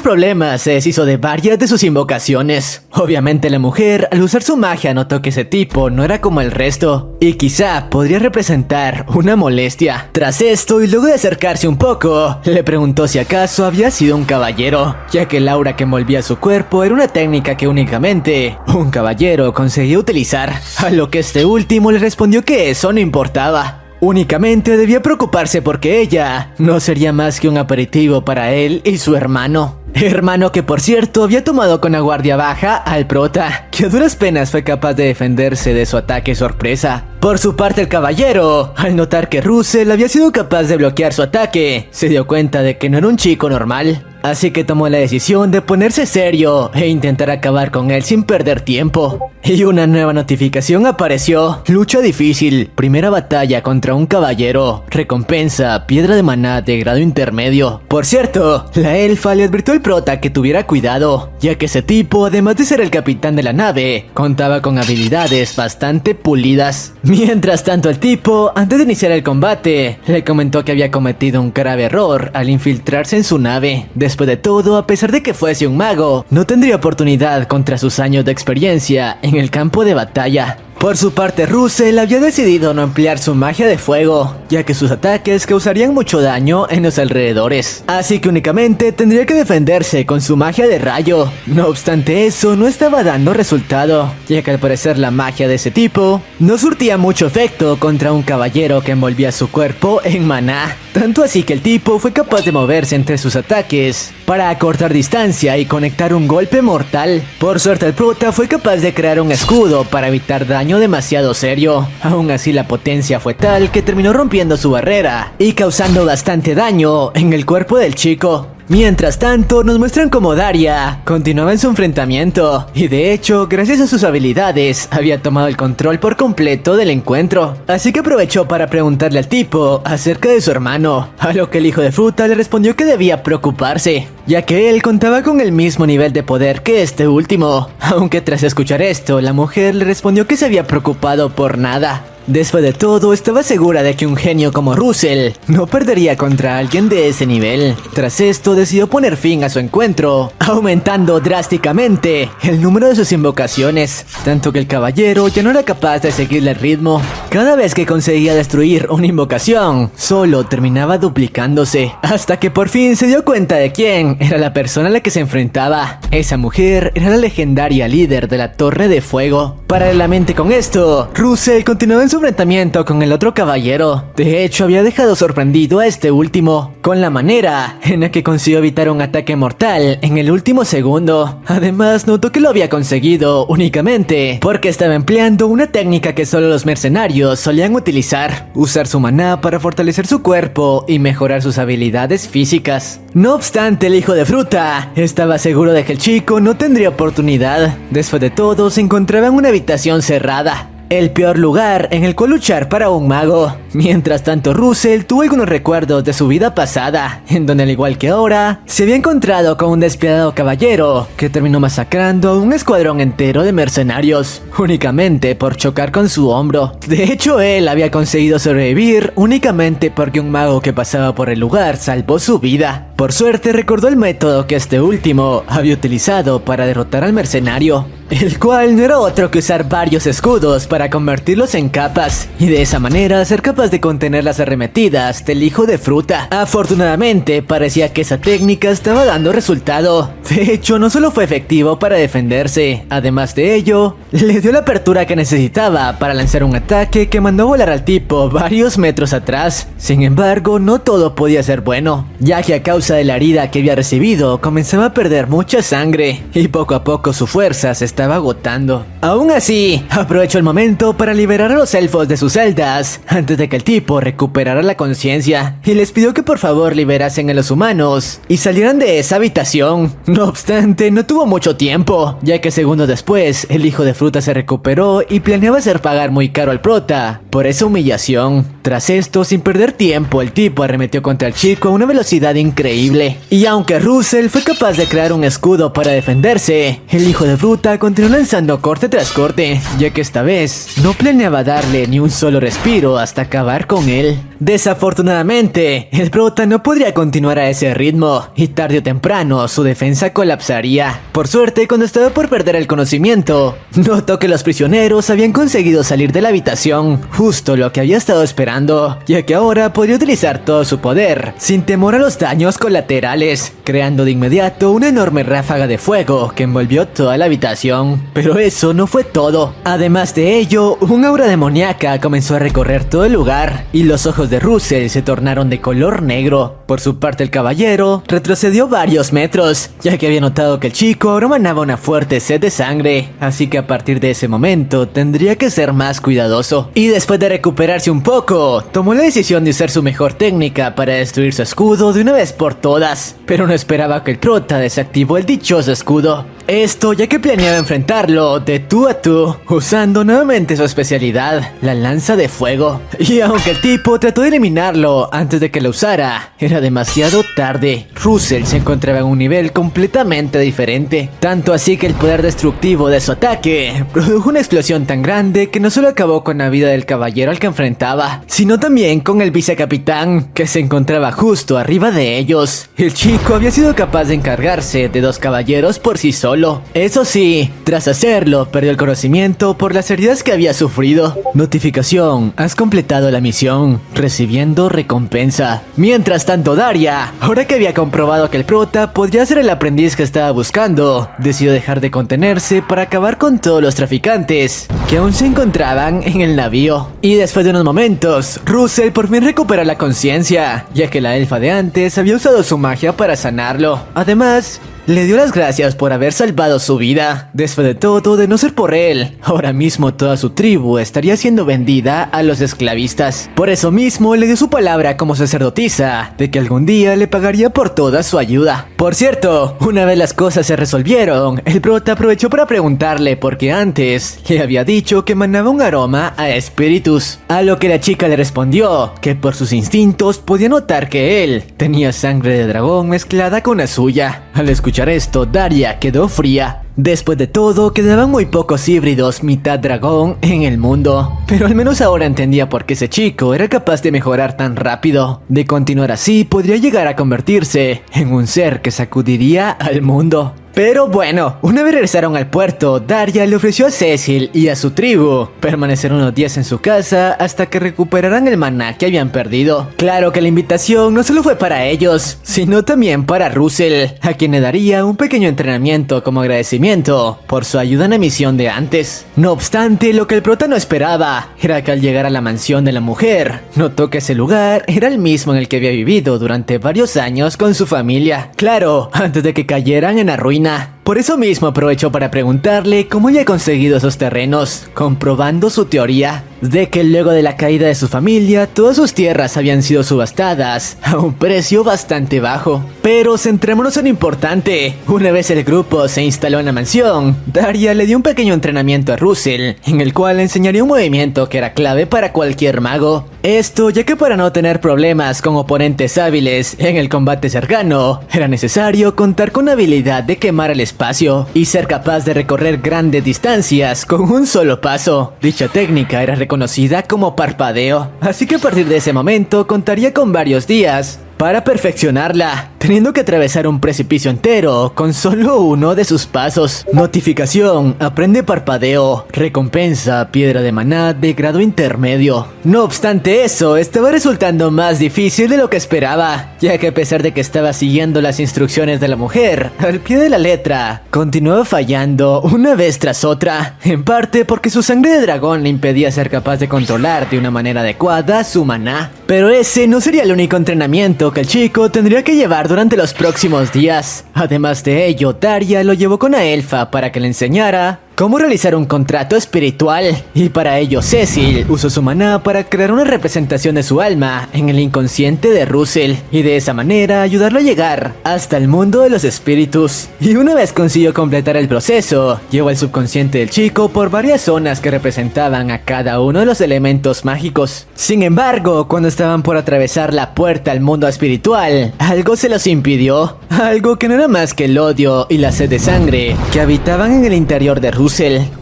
problemas se deshizo de varias de sus invocaciones. Obviamente la mujer, al usar su magia, notó que ese tipo no era como el resto, y quizá podría representar una molestia. Tras esto, y luego de acercarse un poco, le preguntó si acaso había sido un caballero, ya que el aura que envolvía su cuerpo era una técnica que únicamente un caballero conseguía utilizar. A lo que este último le respondió que eso no importaba. Únicamente debía preocuparse porque ella no sería más que un aperitivo para él y su hermano. Hermano que por cierto había tomado con la guardia baja al prota, que a duras penas fue capaz de defenderse de su ataque sorpresa. Por su parte el caballero, al notar que Russell había sido capaz de bloquear su ataque, se dio cuenta de que no era un chico normal. Así que tomó la decisión de ponerse serio e intentar acabar con él sin perder tiempo. Y una nueva notificación apareció. Lucha difícil, primera batalla contra un caballero. Recompensa, piedra de maná de grado intermedio. Por cierto, la elfa le advirtió al prota que tuviera cuidado, ya que ese tipo, además de ser el capitán de la nave, contaba con habilidades bastante pulidas. Mientras tanto el tipo, antes de iniciar el combate, le comentó que había cometido un grave error al infiltrarse en su nave. Después de todo, a pesar de que fuese un mago, no tendría oportunidad contra sus años de experiencia en el campo de batalla. Por su parte, Russell había decidido no emplear su magia de fuego, ya que sus ataques causarían mucho daño en los alrededores, así que únicamente tendría que defenderse con su magia de rayo. No obstante, eso no estaba dando resultado, ya que al parecer la magia de ese tipo no surtía mucho efecto contra un caballero que envolvía su cuerpo en maná. Tanto así que el tipo fue capaz de moverse entre sus ataques para acortar distancia y conectar un golpe mortal. Por suerte el prota fue capaz de crear un escudo para evitar daño demasiado serio. Aún así la potencia fue tal que terminó rompiendo su barrera y causando bastante daño en el cuerpo del chico. Mientras tanto, nos muestran cómo Daria continuaba en su enfrentamiento y de hecho, gracias a sus habilidades, había tomado el control por completo del encuentro. Así que aprovechó para preguntarle al tipo acerca de su hermano, a lo que el hijo de fruta le respondió que debía preocuparse, ya que él contaba con el mismo nivel de poder que este último. Aunque tras escuchar esto, la mujer le respondió que se había preocupado por nada. Después de todo, estaba segura de que un genio como Russell no perdería contra alguien de ese nivel. Tras esto, decidió poner fin a su encuentro, aumentando drásticamente el número de sus invocaciones, tanto que el caballero ya no era capaz de seguirle el ritmo. Cada vez que conseguía destruir una invocación, solo terminaba duplicándose, hasta que por fin se dio cuenta de quién era la persona a la que se enfrentaba. Esa mujer era la legendaria líder de la Torre de Fuego. Paralelamente con esto, Russell continuaba en su enfrentamiento con el otro caballero. De hecho, había dejado sorprendido a este último con la manera en la que consiguió evitar un ataque mortal en el último segundo. Además, notó que lo había conseguido únicamente porque estaba empleando una técnica que solo los mercenarios solían utilizar: usar su maná para fortalecer su cuerpo y mejorar sus habilidades físicas. No obstante, el hijo de fruta estaba seguro de que el chico no tendría oportunidad. Después de todo, se encontraba en una habitación cerrada, el peor lugar en el cual luchar para un mago. Mientras tanto, Russell tuvo algunos recuerdos de su vida pasada, en donde al igual que ahora, se había encontrado con un despiadado caballero que terminó masacrando a un escuadrón entero de mercenarios, únicamente por chocar con su hombro. De hecho, él había conseguido sobrevivir únicamente porque un mago que pasaba por el lugar salvó su vida. Por suerte, recordó el método que este último había utilizado para derrotar al mercenario, el cual no era otro que usar varios escudos para convertirlos en capas, y de esa manera ser capaz de contener las arremetidas del hijo de fruta. Afortunadamente, parecía que esa técnica estaba dando resultado. De hecho, no solo fue efectivo para defenderse, además de ello, le dio la apertura que necesitaba para lanzar un ataque que mandó volar al tipo varios metros atrás. Sin embargo, no todo podía ser bueno, ya que a causa de la herida que había recibido, comenzaba a perder mucha sangre, y poco a poco su fuerza se estaba agotando. Aún así, aprovechó el momento para liberar a los elfos de sus celdas antes de que el tipo recuperara la conciencia, y les pidió que por favor liberasen a los humanos y salieran de esa habitación. No obstante, no tuvo mucho tiempo, ya que segundos después el hijo de fruta se recuperó y planeaba hacer pagar muy caro al prota por esa humillación. Tras esto, sin perder tiempo, el tipo arremetió contra el chico a una velocidad increíble, y aunque Russell fue capaz de crear un escudo para defenderse, el hijo de fruta continuó lanzando corte tras corte, ya que esta vez no planeaba darle ni un solo respiro hasta acabar con él. Desafortunadamente, el prota no podría continuar a ese ritmo, y tarde o temprano su defensa colapsaría. Por suerte, cuando estaba por perder el conocimiento, notó que los prisioneros habían conseguido salir de la habitación, justo lo que había estado esperando, ya que ahora podría utilizar todo su poder sin temor a los daños colaterales, creando de inmediato una enorme ráfaga de fuego que envolvió toda la habitación. Pero eso no fue todo. Además de ello, un aura demoníaca comenzó a recorrer todo el lugar, y los ojos de Russell se tornaron de color negro. Por su parte, el caballero retrocedió varios metros, ya que había notado que el chico ahora manaba una fuerte sed de sangre, así que a partir de ese momento tendría que ser más cuidadoso. Y después de recuperarse un poco, tomó la decisión de usar su mejor técnica para destruir su escudo de una vez por todas, pero no esperaba que el prota desactivó el dichoso escudo. Esto ya que planeaba enfrentarlo de tú a tú, usando nuevamente su especialidad, la lanza de fuego. Y aunque el tipo trató de eliminarlo antes de que lo usara, era demasiado tarde. Russell se encontraba en un nivel completamente diferente, tanto así que el poder destructivo de su ataque produjo una explosión tan grande que no solo acabó con la vida del caballero al que enfrentaba, sino también con el vicecapitán que se encontraba justo arriba de ellos. El chico había sido capaz de encargarse de dos caballeros por sí solo, solo. Eso sí, tras hacerlo, perdió el conocimiento por las heridas que había sufrido. Notificación: has completado la misión, recibiendo recompensa. Mientras tanto, Daria, ahora que había comprobado que el prota podría ser el aprendiz que estaba buscando, decidió dejar de contenerse para acabar con todos los traficantes que aún se encontraban en el navío. Y después de unos momentos, Russell por fin recuperó la conciencia, ya que la elfa de antes había usado su magia para sanarlo. Además, le dio las gracias por haber salvado su vida. Después de todo, de no ser por él, ahora mismo toda su tribu estaría siendo vendida a los esclavistas. Por eso mismo le dio su palabra como sacerdotisa de que algún día le pagaría por toda su ayuda. Por cierto, una vez las cosas se resolvieron, el prota aprovechó para preguntarle por qué antes le había dicho que emanaba un aroma a espíritus, a lo que la chica le respondió que por sus instintos podía notar que él tenía sangre de dragón mezclada con la suya. Al escuchar esto, Daria quedó fría. Después de todo, quedaban muy pocos híbridos mitad dragón en el mundo. Pero al menos ahora entendía por qué ese chico era capaz de mejorar tan rápido. De continuar así, podría llegar a convertirse en un ser que sacudiría al mundo. Pero bueno, una vez regresaron al puerto, Daria le ofreció a Cecil y a su tribu permanecer unos días en su casa hasta que recuperaran el maná que habían perdido. Claro que la invitación no solo fue para ellos, sino también para Russell, a quien le daría un pequeño entrenamiento como agradecimiento por su ayuda en la misión de antes. No obstante, lo que el prota no esperaba era que al llegar a la mansión de la mujer, notó que ese lugar era el mismo en el que había vivido durante varios años con su familia. Claro, antes de que cayeran en la ruina. Por eso mismo aprovechó para preguntarle cómo había conseguido esos terrenos, comprobando su teoría de que luego de la caída de su familia, todas sus tierras habían sido subastadas a un precio bastante bajo. Pero centrémonos en lo importante. Una vez el grupo se instaló en la mansión, Daria le dio un pequeño entrenamiento a Russell, en el cual le enseñaría un movimiento que era clave para cualquier mago. Esto ya que para no tener problemas con oponentes hábiles en el combate cercano, era necesario contar con la habilidad de quemar el espacio y ser capaz de recorrer grandes distancias con un solo paso. Dicha técnica era reconocida como parpadeo, así que a partir de ese momento contaría con varios días para perfeccionarla, teniendo que atravesar un precipicio entero con solo uno de sus pasos. Notificación: aprende parpadeo, recompensa, piedra de maná de grado intermedio. No obstante eso, estaba resultando más difícil de lo que esperaba, ya que a pesar de que estaba siguiendo las instrucciones de la mujer al pie de la letra, continuaba fallando una vez tras otra, en parte porque su sangre de dragón le impedía ser capaz de controlar de una manera adecuada su maná. Pero ese no sería el único entrenamiento que el chico tendría que llevar durante los próximos días. Además de ello, Daria lo llevó con la elfa para que le enseñara cómo realizar un contrato espiritual, y para ello Cecil usó su maná para crear una representación de su alma en el inconsciente de Russell, y de esa manera ayudarlo a llegar hasta el mundo de los espíritus. Y una vez consiguió completar el proceso, llevó al subconsciente del chico por varias zonas que representaban a cada uno de los elementos mágicos. Sin embargo, cuando estaban por atravesar la puerta al mundo espiritual, algo se los impidió, algo que no era más que el odio y la sed de sangre que habitaban en el interior de Russell.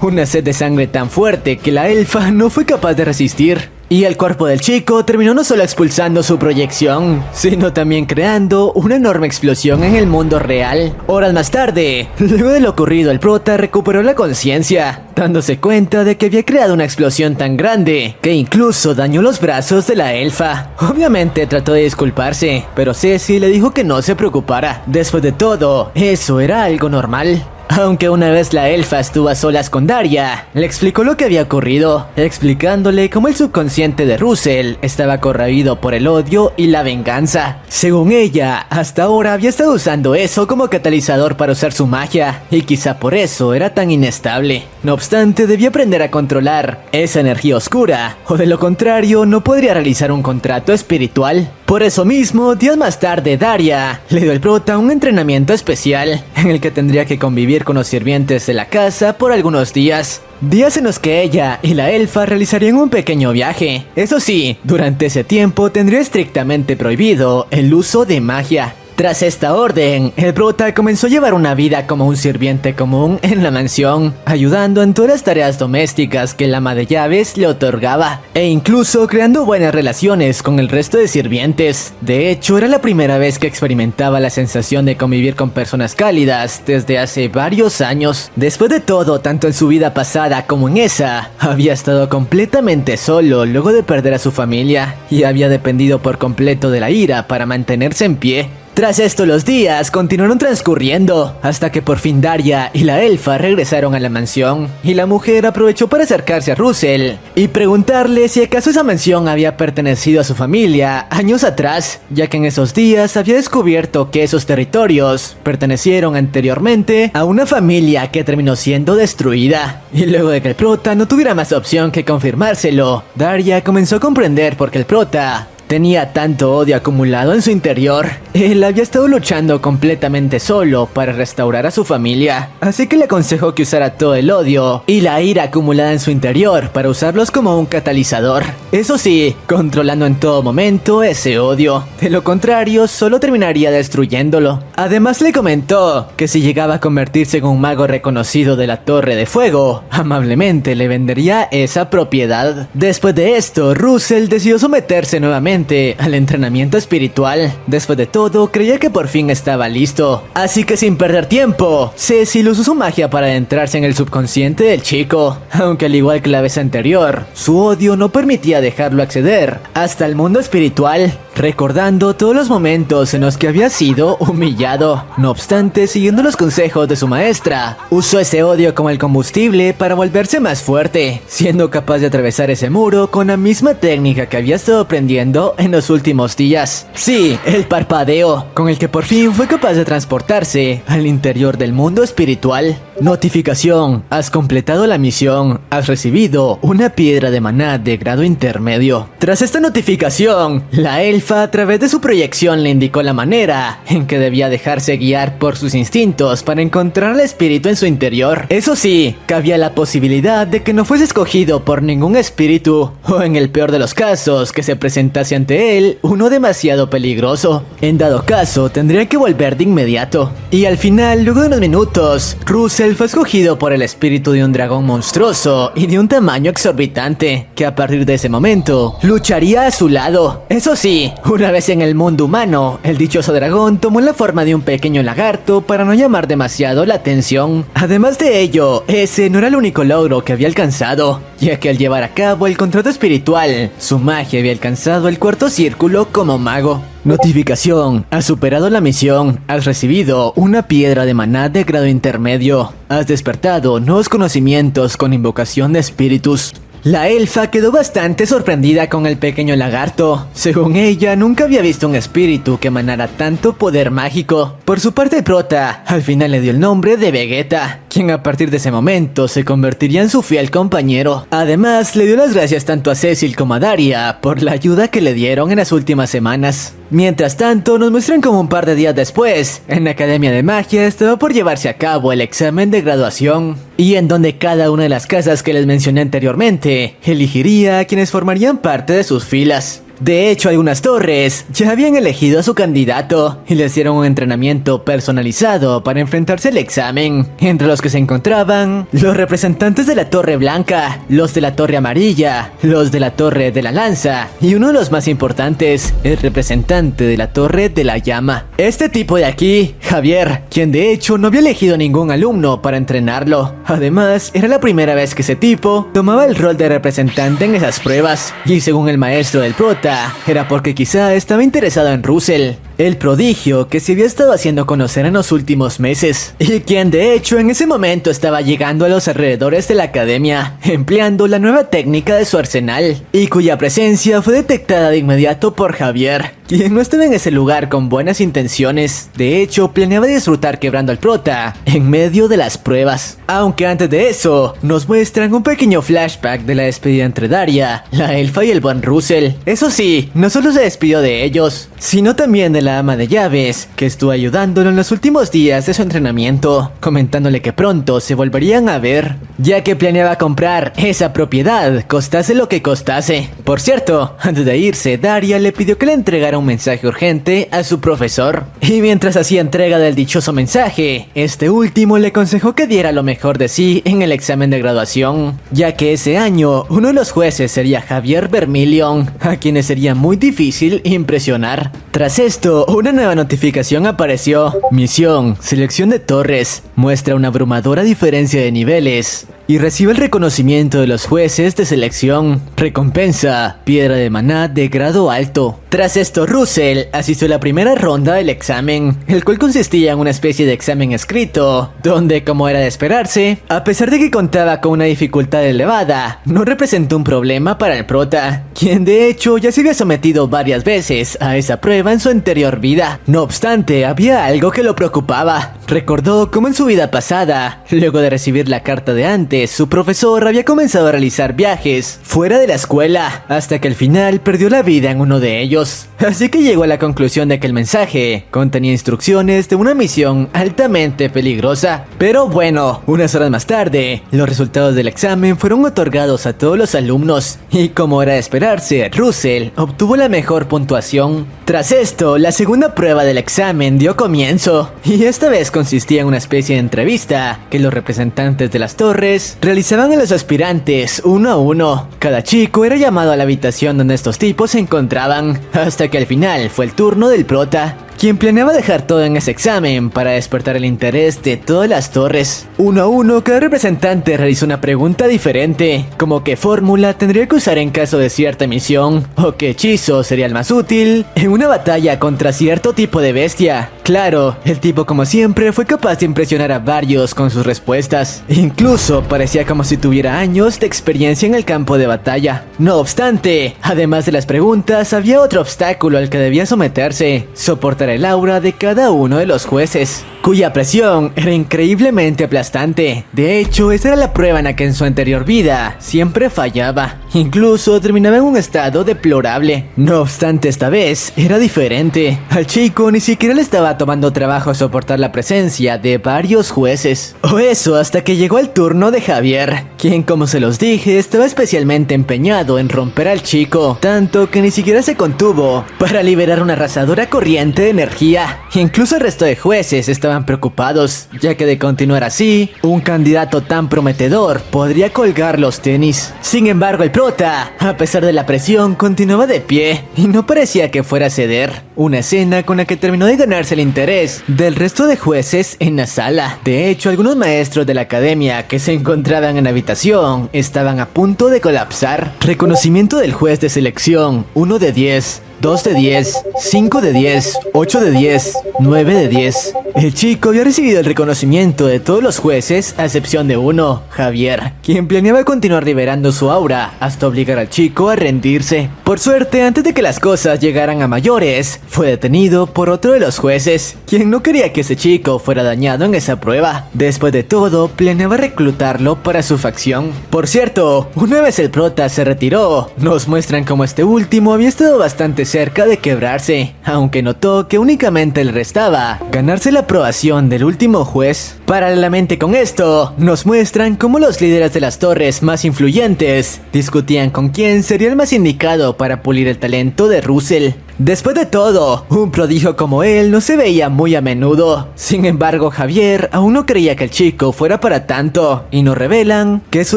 Una sed de sangre tan fuerte que la elfa no fue capaz de resistir. Y el cuerpo del chico terminó no solo expulsando su proyección, sino también creando una enorme explosión en el mundo real. Horas más tarde, luego de lo ocurrido, el prota recuperó la conciencia, dándose cuenta de que había creado una explosión tan grande que incluso dañó los brazos de la elfa. Obviamente trató de disculparse, pero Ceci le dijo que no se preocupara. Después de todo, eso era algo normal. Aunque una vez la elfa estuvo a solas con Daria, le explicó lo que había ocurrido, explicándole cómo el subconsciente de Russell estaba corroído por el odio y la venganza. Según ella, hasta ahora había estado usando eso como catalizador para usar su magia, y quizá por eso era tan inestable. No obstante, debía aprender a controlar esa energía oscura, o de lo contrario no podría realizar un contrato espiritual. Por eso mismo, días más tarde, Daria le dio al prota un entrenamiento especial, en el que tendría que convivir con los sirvientes de la casa por algunos días. Días en los que ella y la elfa realizarían un pequeño viaje. Eso sí, durante ese tiempo tendría estrictamente prohibido el uso de magia. Tras esta orden, el prota comenzó a llevar una vida como un sirviente común en la mansión, ayudando en todas las tareas domésticas que el ama de llaves le otorgaba, e incluso creando buenas relaciones con el resto de sirvientes. De hecho, era la primera vez que experimentaba la sensación de convivir con personas cálidas desde hace varios años. Después de todo, tanto en su vida pasada como en esa, había estado completamente solo luego de perder a su familia, y había dependido por completo de la ira para mantenerse en pie. Tras esto, los días continuaron transcurriendo, hasta que por fin Daria y la elfa regresaron a la mansión, y la mujer aprovechó para acercarse a Russell y preguntarle si acaso esa mansión había pertenecido a su familia años atrás, ya que en esos días había descubierto que esos territorios pertenecieron anteriormente a una familia que terminó siendo destruida. Y luego de que el prota no tuviera más opción que confirmárselo, Daria comenzó a comprender por qué el prota tenía tanto odio acumulado en su interior. Él había estado luchando completamente solo para restaurar a su familia, así que le aconsejó que usara todo el odio y la ira acumulada en su interior para usarlos como un catalizador. Eso sí, controlando en todo momento ese odio. De lo contrario, solo terminaría destruyéndolo. Además le comentó que si llegaba a convertirse en un mago reconocido de la Torre de Fuego, amablemente le vendería esa propiedad. Después de esto, Russell decidió someterse nuevamente al entrenamiento espiritual. Después de todo, creía que por fin estaba listo, así que sin perder tiempo, Cecil usó su magia para adentrarse en el subconsciente del chico, aunque al igual que la vez anterior, su odio no permitía dejarlo acceder hasta el mundo espiritual, recordando todos los momentos en los que había sido humillado. No obstante, siguiendo los consejos de su maestra, usó ese odio como el combustible para volverse más fuerte, siendo capaz de atravesar ese muro con la misma técnica que había estado aprendiendo en los últimos días. Sí, el parpadeo, con el que por fin fue capaz de transportarse al interior del mundo espiritual. Notificación: has completado la misión. Has recibido una piedra de maná de grado intermedio. Tras esta notificación, la elfa a través de su proyección le indicó la manera en que debía dejarse guiar por sus instintos para encontrar al espíritu en su interior. Eso sí, cabía la posibilidad de que no fuese escogido por ningún espíritu, o en el peor de los casos, que se presentase ante él uno demasiado peligroso. En dado caso, tendría que volver de inmediato. Y al final, luego de unos minutos, Russell fue escogido por el espíritu de un dragón monstruoso y de un tamaño exorbitante, que a partir de ese momento lucharía a su lado. Eso sí, una vez en el mundo humano, el dichoso dragón tomó la forma de un pequeño lagarto para no llamar demasiado la atención. Además de ello, ese no era el único logro que había alcanzado, ya que al llevar a cabo el contrato espiritual, su magia había alcanzado el cuarto círculo como mago. Notificación: has superado la misión. Has recibido una piedra de maná de grado intermedio. Has despertado nuevos conocimientos con invocación de espíritus. La elfa quedó bastante sorprendida con el pequeño lagarto. Según ella, nunca había visto un espíritu que emanara tanto poder mágico. Por su parte, el prota al final le dio el nombre de Vegeta, quien a partir de ese momento se convertiría en su fiel compañero. Además, le dio las gracias tanto a Cecil como a Daria por la ayuda que le dieron en las últimas semanas. Mientras tanto, nos muestran como un par de días después, en la Academia de Magia estaba por llevarse a cabo el examen de graduación, y en donde cada una de las casas que les mencioné anteriormente elegiría a quienes formarían parte de sus filas. De hecho, algunas torres ya habían elegido a su candidato y les dieron un entrenamiento personalizado para enfrentarse al examen, entre los que se encontraban los representantes de la Torre Blanca, los de la Torre Amarilla, los de la Torre de la Lanza y uno de los más importantes, el representante de la Torre de la Llama. Este tipo de aquí, Javier, quien de hecho no había elegido ningún alumno para entrenarlo. Además, era la primera vez que ese tipo tomaba el rol de representante en esas pruebas, y según el maestro del prota, era porque quizá estaba interesado en Russell, el prodigio que se había estado haciendo conocer en los últimos meses, y quien de hecho en ese momento estaba llegando a los alrededores de la academia, empleando la nueva técnica de su arsenal, y cuya presencia fue detectada de inmediato por Javier, quien no estaba en ese lugar con buenas intenciones. De hecho, planeaba disfrutar quebrando al prota en medio de las pruebas. Aunque antes de eso, nos muestran un pequeño flashback de la despedida entre Daria, la elfa y el buen Russell. Eso sí, no solo se despidió de ellos, sino también de la ama de llaves, que estuvo ayudándolo en los últimos días de su entrenamiento, comentándole que pronto se volverían a ver, ya que planeaba comprar esa propiedad, costase lo que costase. Por cierto, antes de irse, Daria le pidió que le entregara un mensaje urgente a su profesor. Y mientras hacía entrega del dichoso mensaje, este último le aconsejó que diera lo mejor de sí en el examen de graduación, ya que ese año uno de los jueces sería Javier Vermilion, a quienes sería muy difícil impresionar. Tras esto, una nueva notificación apareció. Misión, selección de torres, muestra una abrumadora diferencia de niveles y recibe el reconocimiento de los jueces de selección. Recompensa, piedra de maná de grado alto. Tras esto, Russell asistió a la primera ronda del examen, el cual consistía en una especie de examen escrito, donde, como era de esperarse, a pesar de que contaba con una dificultad elevada, no representó un problema para el prota, quien de hecho ya se había sometido varias veces a esa prueba en su anterior vida. No obstante, había algo que lo preocupaba. Recordó cómo en su vida pasada, luego de recibir la carta de antes, su profesor había comenzado a realizar viajes fuera de la escuela, hasta que al final perdió la vida en uno de ellos. Así que llegó a la conclusión de que el mensaje contenía instrucciones de una misión altamente peligrosa. Pero bueno, unas horas más tarde, los resultados del examen fueron otorgados a todos los alumnos, y como era de esperarse, Russell obtuvo la mejor puntuación. Tras esto, la segunda prueba del examen dio comienzo, y esta vez consistía en una especie de entrevista que los representantes de las torres realizaban a los aspirantes uno a uno. Cada chico era llamado a la habitación donde estos tipos se encontraban, hasta que al final fue el turno del prota, quien planeaba dejar todo en ese examen para despertar el interés de todas las torres. Uno a uno, cada representante realizó una pregunta diferente, como qué fórmula tendría que usar en caso de cierta misión, o qué hechizo sería el más útil en una batalla contra cierto tipo de bestia. Claro, el tipo como siempre fue capaz de impresionar a varios con sus respuestas. Incluso parecía como si tuviera años de experiencia en el campo de batalla. No obstante, además de las preguntas, había otro obstáculo al que debía someterse: soportar el aura de cada uno de los jueces, cuya presión era increíblemente aplastante. De hecho, esa era la prueba en la que en su anterior vida siempre fallaba. Incluso terminaba en un estado deplorable. No obstante, esta vez era diferente. Al chico ni siquiera le estaba tomando trabajo soportar la presencia de varios jueces. O eso hasta que llegó el turno de Javier, quien, como se los dije, estaba especialmente empeñado en romper al chico, tanto que ni siquiera se contuvo para liberar una arrasadora corriente de energía. Incluso el resto de jueces estaban preocupados, ya que de continuar así, un candidato tan prometedor podría colgar los tenis. Sin embargo, el prota, a pesar de la presión, continuaba de pie y no parecía que fuera a ceder. Una escena con la que terminó de ganarse el interés del resto de jueces en la sala. De hecho, algunos maestros de la academia que se encontraban en la habitación estaban a punto de colapsar. Reconocimiento del juez de selección: 1 de 10. 2 de 10, 5 de 10, 8 de 10, 9 de 10. El chico había recibido el reconocimiento de todos los jueces a excepción de uno, Javier, quien planeaba continuar liberando su aura hasta obligar al chico a rendirse. Por suerte, antes de que las cosas llegaran a mayores, fue detenido por otro de los jueces, quien no quería que ese chico fuera dañado en esa prueba. Después de todo, planeaba reclutarlo para su facción. Por cierto, una vez el prota se retiró, nos muestran cómo este último había estado bastante cerca de quebrarse, aunque notó que únicamente le restaba ganarse la aprobación del último juez. Paralelamente con esto, nos muestran cómo los líderes de las torres más influyentes discutían con quién sería el más indicado para pulir el talento de Russell. Después de todo, un prodigio como él no se veía muy a menudo. Sin embargo, Javier aún no creía que el chico fuera para tanto, y nos revelan que su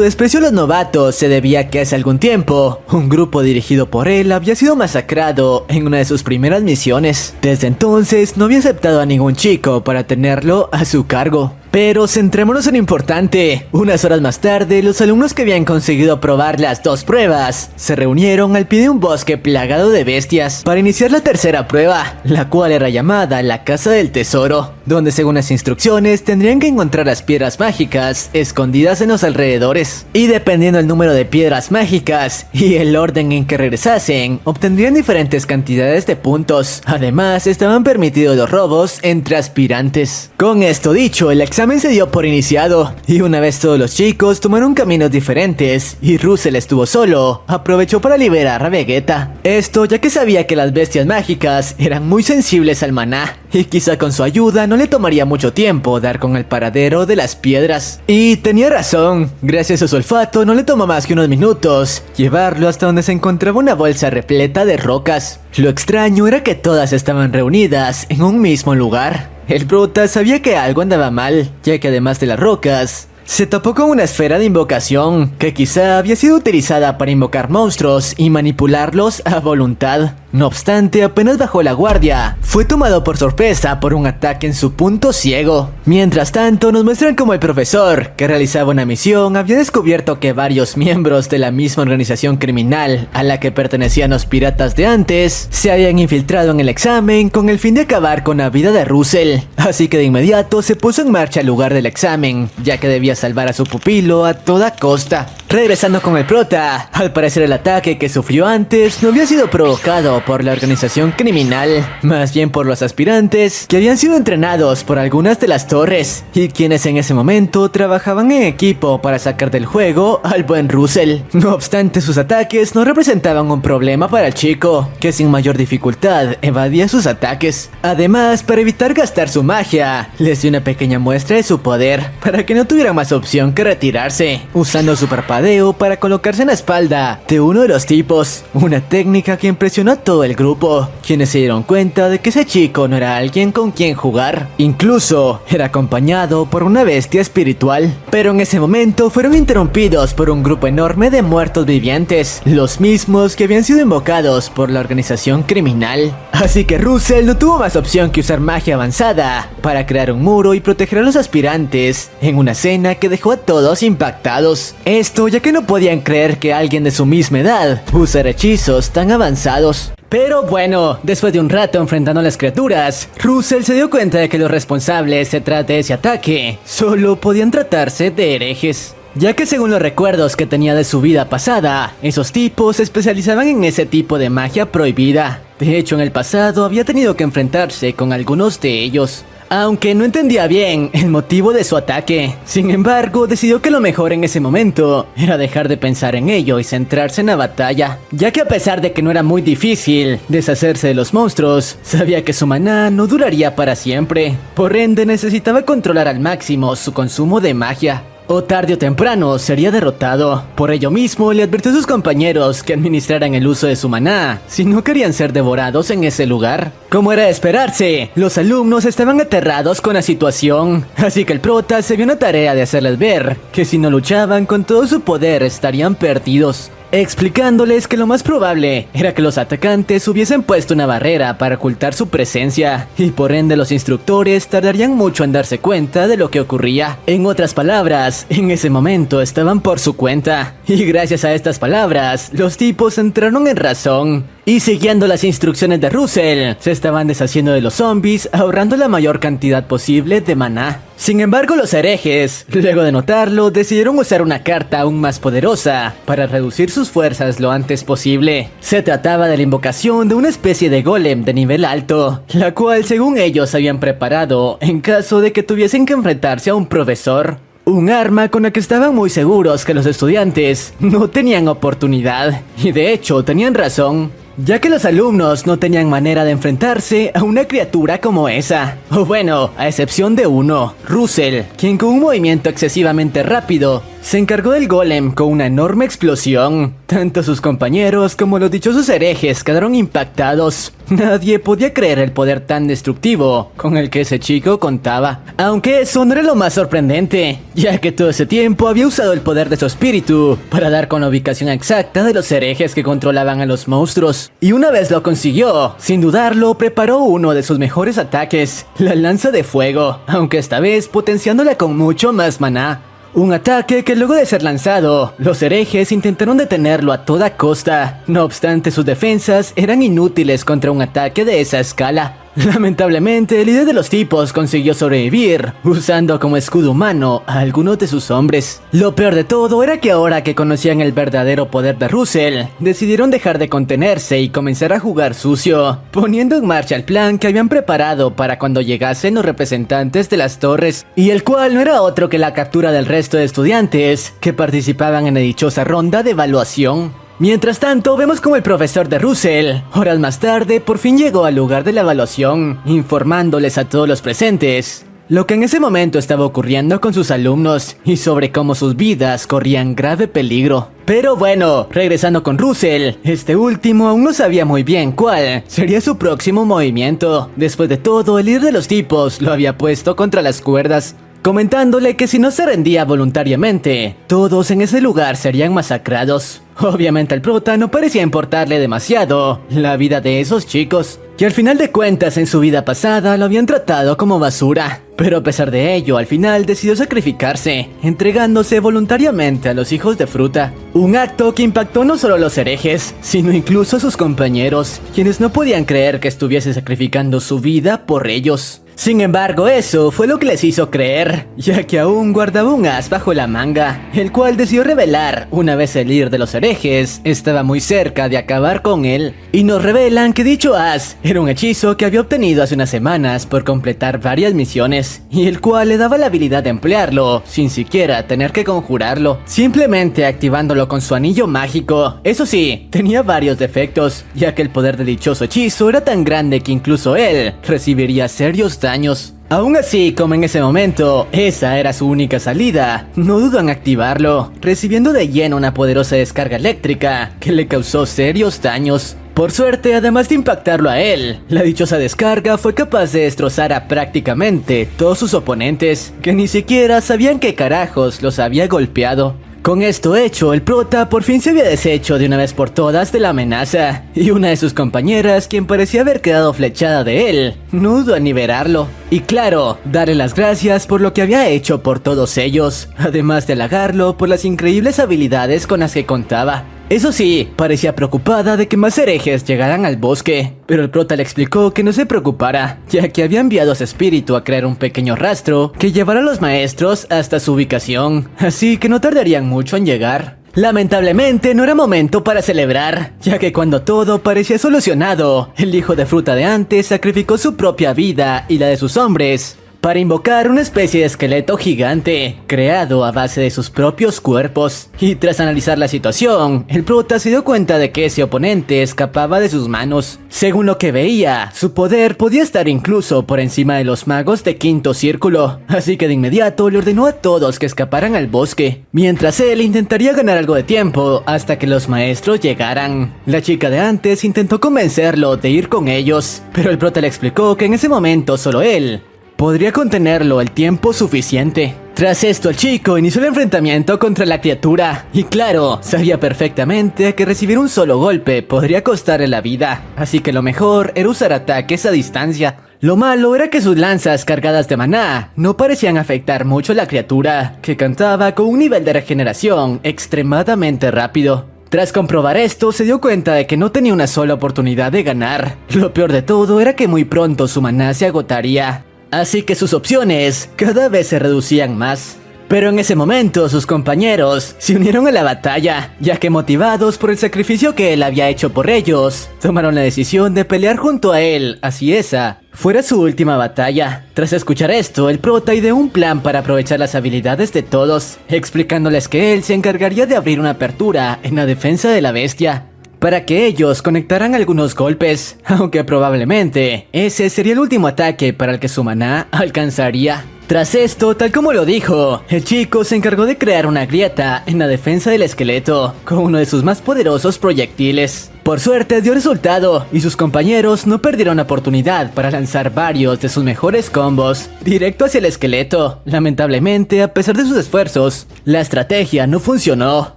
desprecio a los novatos se debía a que hace algún tiempo un grupo dirigido por él había sido masacrado en una de sus primeras misiones. Desde entonces no había aceptado a ningún chico para tenerlo a su cargo. Pero centrémonos en lo importante. Unas horas más tarde, los alumnos que habían conseguido aprobar las dos pruebas se reunieron al pie de un bosque plagado de bestias para iniciar la tercera prueba, la cual era llamada la Casa del Tesoro, donde según las instrucciones tendrían que encontrar las piedras mágicas escondidas en los alrededores. Y dependiendo del número de piedras mágicas y el orden en que regresasen, obtendrían diferentes cantidades de puntos. Además, estaban permitidos los robos entre aspirantes. Con esto dicho, el examen examen se dio por iniciado, y una vez todos los chicos tomaron caminos diferentes, y Russell estuvo solo, aprovechó para liberar a Vegeta. Esto ya que sabía que las bestias mágicas eran muy sensibles al maná, y quizá con su ayuda no le tomaría mucho tiempo dar con el paradero de las piedras. Y tenía razón, gracias a su olfato no le tomó más que unos minutos llevarlo hasta donde se encontraba una bolsa repleta de rocas. Lo extraño era que todas estaban reunidas en un mismo lugar. El prota sabía que algo andaba mal, ya que además de las rocas, se topó con una esfera de invocación, que quizá había sido utilizada para invocar monstruos y manipularlos a voluntad. No obstante, apenas bajó la guardia, fue tomado por sorpresa por un ataque en su punto ciego. Mientras tanto, nos muestran cómo el profesor, que realizaba una misión, había descubierto que varios miembros de la misma organización criminal a la que pertenecían los piratas de antes, se habían infiltrado en el examen con el fin de acabar con la vida de Russell. Así que de inmediato se puso en marcha al lugar del examen, ya que debía salvar a su pupilo a toda costa. Regresando con el prota, al parecer el ataque que sufrió antes no había sido provocado por la organización criminal, más bien por los aspirantes que habían sido entrenados por algunas de las torres, y quienes en ese momento trabajaban en equipo para sacar del juego al buen Russell. No obstante, sus ataques no representaban un problema para el chico, que sin mayor dificultad evadía sus ataques. Además, para evitar gastar su magia, les dio una pequeña muestra de su poder, para que no tuvieran más opción que retirarse, usando su parpadeo para colocarse en la espalda de uno de los tipos, una técnica que impresionó a todo el grupo, quienes se dieron cuenta de que ese chico no era alguien con quien jugar. Incluso era acompañado por una bestia espiritual. Pero en ese momento fueron interrumpidos por un grupo enorme de muertos vivientes, los mismos que habían sido invocados por la organización criminal. Así que Russell no tuvo más opción que usar magia avanzada para crear un muro y proteger a los aspirantes, en una escena que dejó a todos impactados. Esto ya que no podían creer que alguien de su misma edad usara hechizos tan avanzados. Pero bueno, después de un rato enfrentando a las criaturas, Russell se dio cuenta de que los responsables detrás de ese ataque solo podían tratarse de herejes, ya que según los recuerdos que tenía de su vida pasada, esos tipos se especializaban en ese tipo de magia prohibida. De hecho, en el pasado había tenido que enfrentarse con algunos de ellos, aunque no entendía bien el motivo de su ataque. Sin embargo, decidió que lo mejor en ese momento era dejar de pensar en ello y centrarse en la batalla, ya que a pesar de que no era muy difícil deshacerse de los monstruos, sabía que su maná no duraría para siempre. Por ende, necesitaba controlar al máximo su consumo de magia, o tarde o temprano sería derrotado. Por ello mismo, le advirtió a sus compañeros que administraran el uso de su maná si no querían ser devorados en ese lugar. Como era de esperarse, los alumnos estaban aterrados con la situación, así que el prota se vio una tarea de hacerles ver que si no luchaban con todo su poder estarían perdidos, explicándoles que lo más probable era que los atacantes hubiesen puesto una barrera para ocultar su presencia, y por ende los instructores tardarían mucho en darse cuenta de lo que ocurría. En otras palabras, en ese momento estaban por su cuenta, y gracias a estas palabras, los tipos entraron en razón, y siguiendo las instrucciones de Russell, se estaban deshaciendo de los zombies, ahorrando la mayor cantidad posible de maná. Sin embargo, los herejes, luego de notarlo, decidieron usar una carta aún más poderosa para reducir sus fuerzas lo antes posible. Se trataba de la invocación de una especie de golem de nivel alto, la cual según ellos habían preparado en caso de que tuviesen que enfrentarse a un profesor. Un arma con la que estaban muy seguros que los estudiantes no tenían oportunidad, y de hecho tenían razón, ya que los alumnos no tenían manera de enfrentarse a una criatura como esa. O bueno, a excepción de uno, Russell, quien con un movimiento excesivamente rápido se encargó del golem con una enorme explosión. Tanto sus compañeros como los dichosos herejes quedaron impactados. Nadie podía creer el poder tan destructivo con el que ese chico contaba. Aunque eso no era lo más sorprendente, ya que todo ese tiempo había usado el poder de su espíritu para dar con la ubicación exacta de los herejes que controlaban a los monstruos. Y una vez lo consiguió, sin dudarlo, preparó uno de sus mejores ataques, la lanza de fuego, aunque esta vez potenciándola con mucho más maná. Un ataque que luego de ser lanzado, los herejes intentaron detenerlo a toda costa. No obstante, sus defensas eran inútiles contra un ataque de esa escala. Lamentablemente, el líder de los tipos consiguió sobrevivir, usando como escudo humano a algunos de sus hombres. Lo peor de todo era que ahora que conocían el verdadero poder de Russell, decidieron dejar de contenerse y comenzar a jugar sucio, poniendo en marcha el plan que habían preparado para cuando llegasen los representantes de las torres, y el cual no era otro que la captura del resto de estudiantes que participaban en la dichosa ronda de evaluación. Mientras tanto, vemos como el profesor de Russell, horas más tarde, por fin llegó al lugar de la evaluación, informándoles a todos los presentes lo que en ese momento estaba ocurriendo con sus alumnos y sobre cómo sus vidas corrían grave peligro. Pero bueno, regresando con Russell, este último aún no sabía muy bien cuál sería su próximo movimiento. Después de todo, el líder de los tipos lo había puesto contra las cuerdas, comentándole que si no se rendía voluntariamente, todos en ese lugar serían masacrados. Obviamente al prota no parecía importarle demasiado la vida de esos chicos, que al final de cuentas en su vida pasada lo habían tratado como basura. Pero a pesar de ello, al final decidió sacrificarse, entregándose voluntariamente a los hijos de fruta. Un acto que impactó no solo a los herejes, sino incluso a sus compañeros, quienes no podían creer que estuviese sacrificando su vida por ellos. Sin embargo, eso fue lo que les hizo creer, ya que aún guardaba un as bajo la manga, el cual decidió revelar una vez el líder de los herejes estaba muy cerca de acabar con él. Y nos revelan que dicho as era un hechizo que había obtenido hace unas semanas por completar varias misiones, y el cual le daba la habilidad de emplearlo sin siquiera tener que conjurarlo, simplemente activándolo con su anillo mágico. Eso sí, tenía varios defectos, ya que el poder de dichoso hechizo era tan grande que incluso él recibiría serios daños. Aún así, como en ese momento, esa era su única salida, no dudó en activarlo, recibiendo de lleno una poderosa descarga eléctrica que le causó serios daños. Por suerte, además de impactarlo a él, la dichosa descarga fue capaz de destrozar a prácticamente todos sus oponentes, que ni siquiera sabían qué carajos los había golpeado. Con esto hecho, el prota por fin se había deshecho de una vez por todas de la amenaza, y una de sus compañeras, quien parecía haber quedado flechada de él, no dudó en liberarlo. Y claro, darle las gracias por lo que había hecho por todos ellos, además de halagarlo por las increíbles habilidades con las que contaba. Eso sí, parecía preocupada de que más herejes llegaran al bosque, pero el prota le explicó que no se preocupara, ya que había enviado a su espíritu a crear un pequeño rastro que llevara a los maestros hasta su ubicación, así que no tardarían mucho en llegar. Lamentablemente no era momento para celebrar, ya que cuando todo parecía solucionado, el hijo de fruta de antes sacrificó su propia vida y la de sus hombres para invocar una especie de esqueleto gigante, creado a base de sus propios cuerpos. Y tras analizar la situación, el prota se dio cuenta de que ese oponente escapaba de sus manos. Según lo que veía, su poder podía estar incluso por encima de los magos de Quinto Círculo, así que de inmediato le ordenó a todos que escaparan al bosque, mientras él intentaría ganar algo de tiempo hasta que los maestros llegaran. La chica de antes intentó convencerlo de ir con ellos, pero el prota le explicó que en ese momento solo él podría contenerlo el tiempo suficiente. Tras esto, el chico inició el enfrentamiento contra la criatura, y claro, sabía perfectamente que recibir un solo golpe podría costarle la vida, así que lo mejor era usar ataques a distancia. Lo malo era que sus lanzas cargadas de maná no parecían afectar mucho a la criatura, que cantaba con un nivel de regeneración extremadamente rápido. Tras comprobar esto, se dio cuenta de que no tenía una sola oportunidad de ganar. Lo peor de todo era que muy pronto su maná se agotaría, así que sus opciones cada vez se reducían más. Pero en ese momento sus compañeros se unieron a la batalla, ya que motivados por el sacrificio que él había hecho por ellos, tomaron la decisión de pelear junto a él, así esa fuera su última batalla. Tras escuchar esto, el prota ideó un plan para aprovechar las habilidades de todos, explicándoles que él se encargaría de abrir una apertura en la defensa de la bestia, para que ellos conectaran algunos golpes, aunque probablemente ese sería el último ataque para el que su maná alcanzaría. Tras esto, tal como lo dijo, el chico se encargó de crear una grieta en la defensa del esqueleto con uno de sus más poderosos proyectiles. Por suerte dio resultado y sus compañeros no perdieron la oportunidad para lanzar varios de sus mejores combos directo hacia el esqueleto. Lamentablemente, a pesar de sus esfuerzos, la estrategia no funcionó.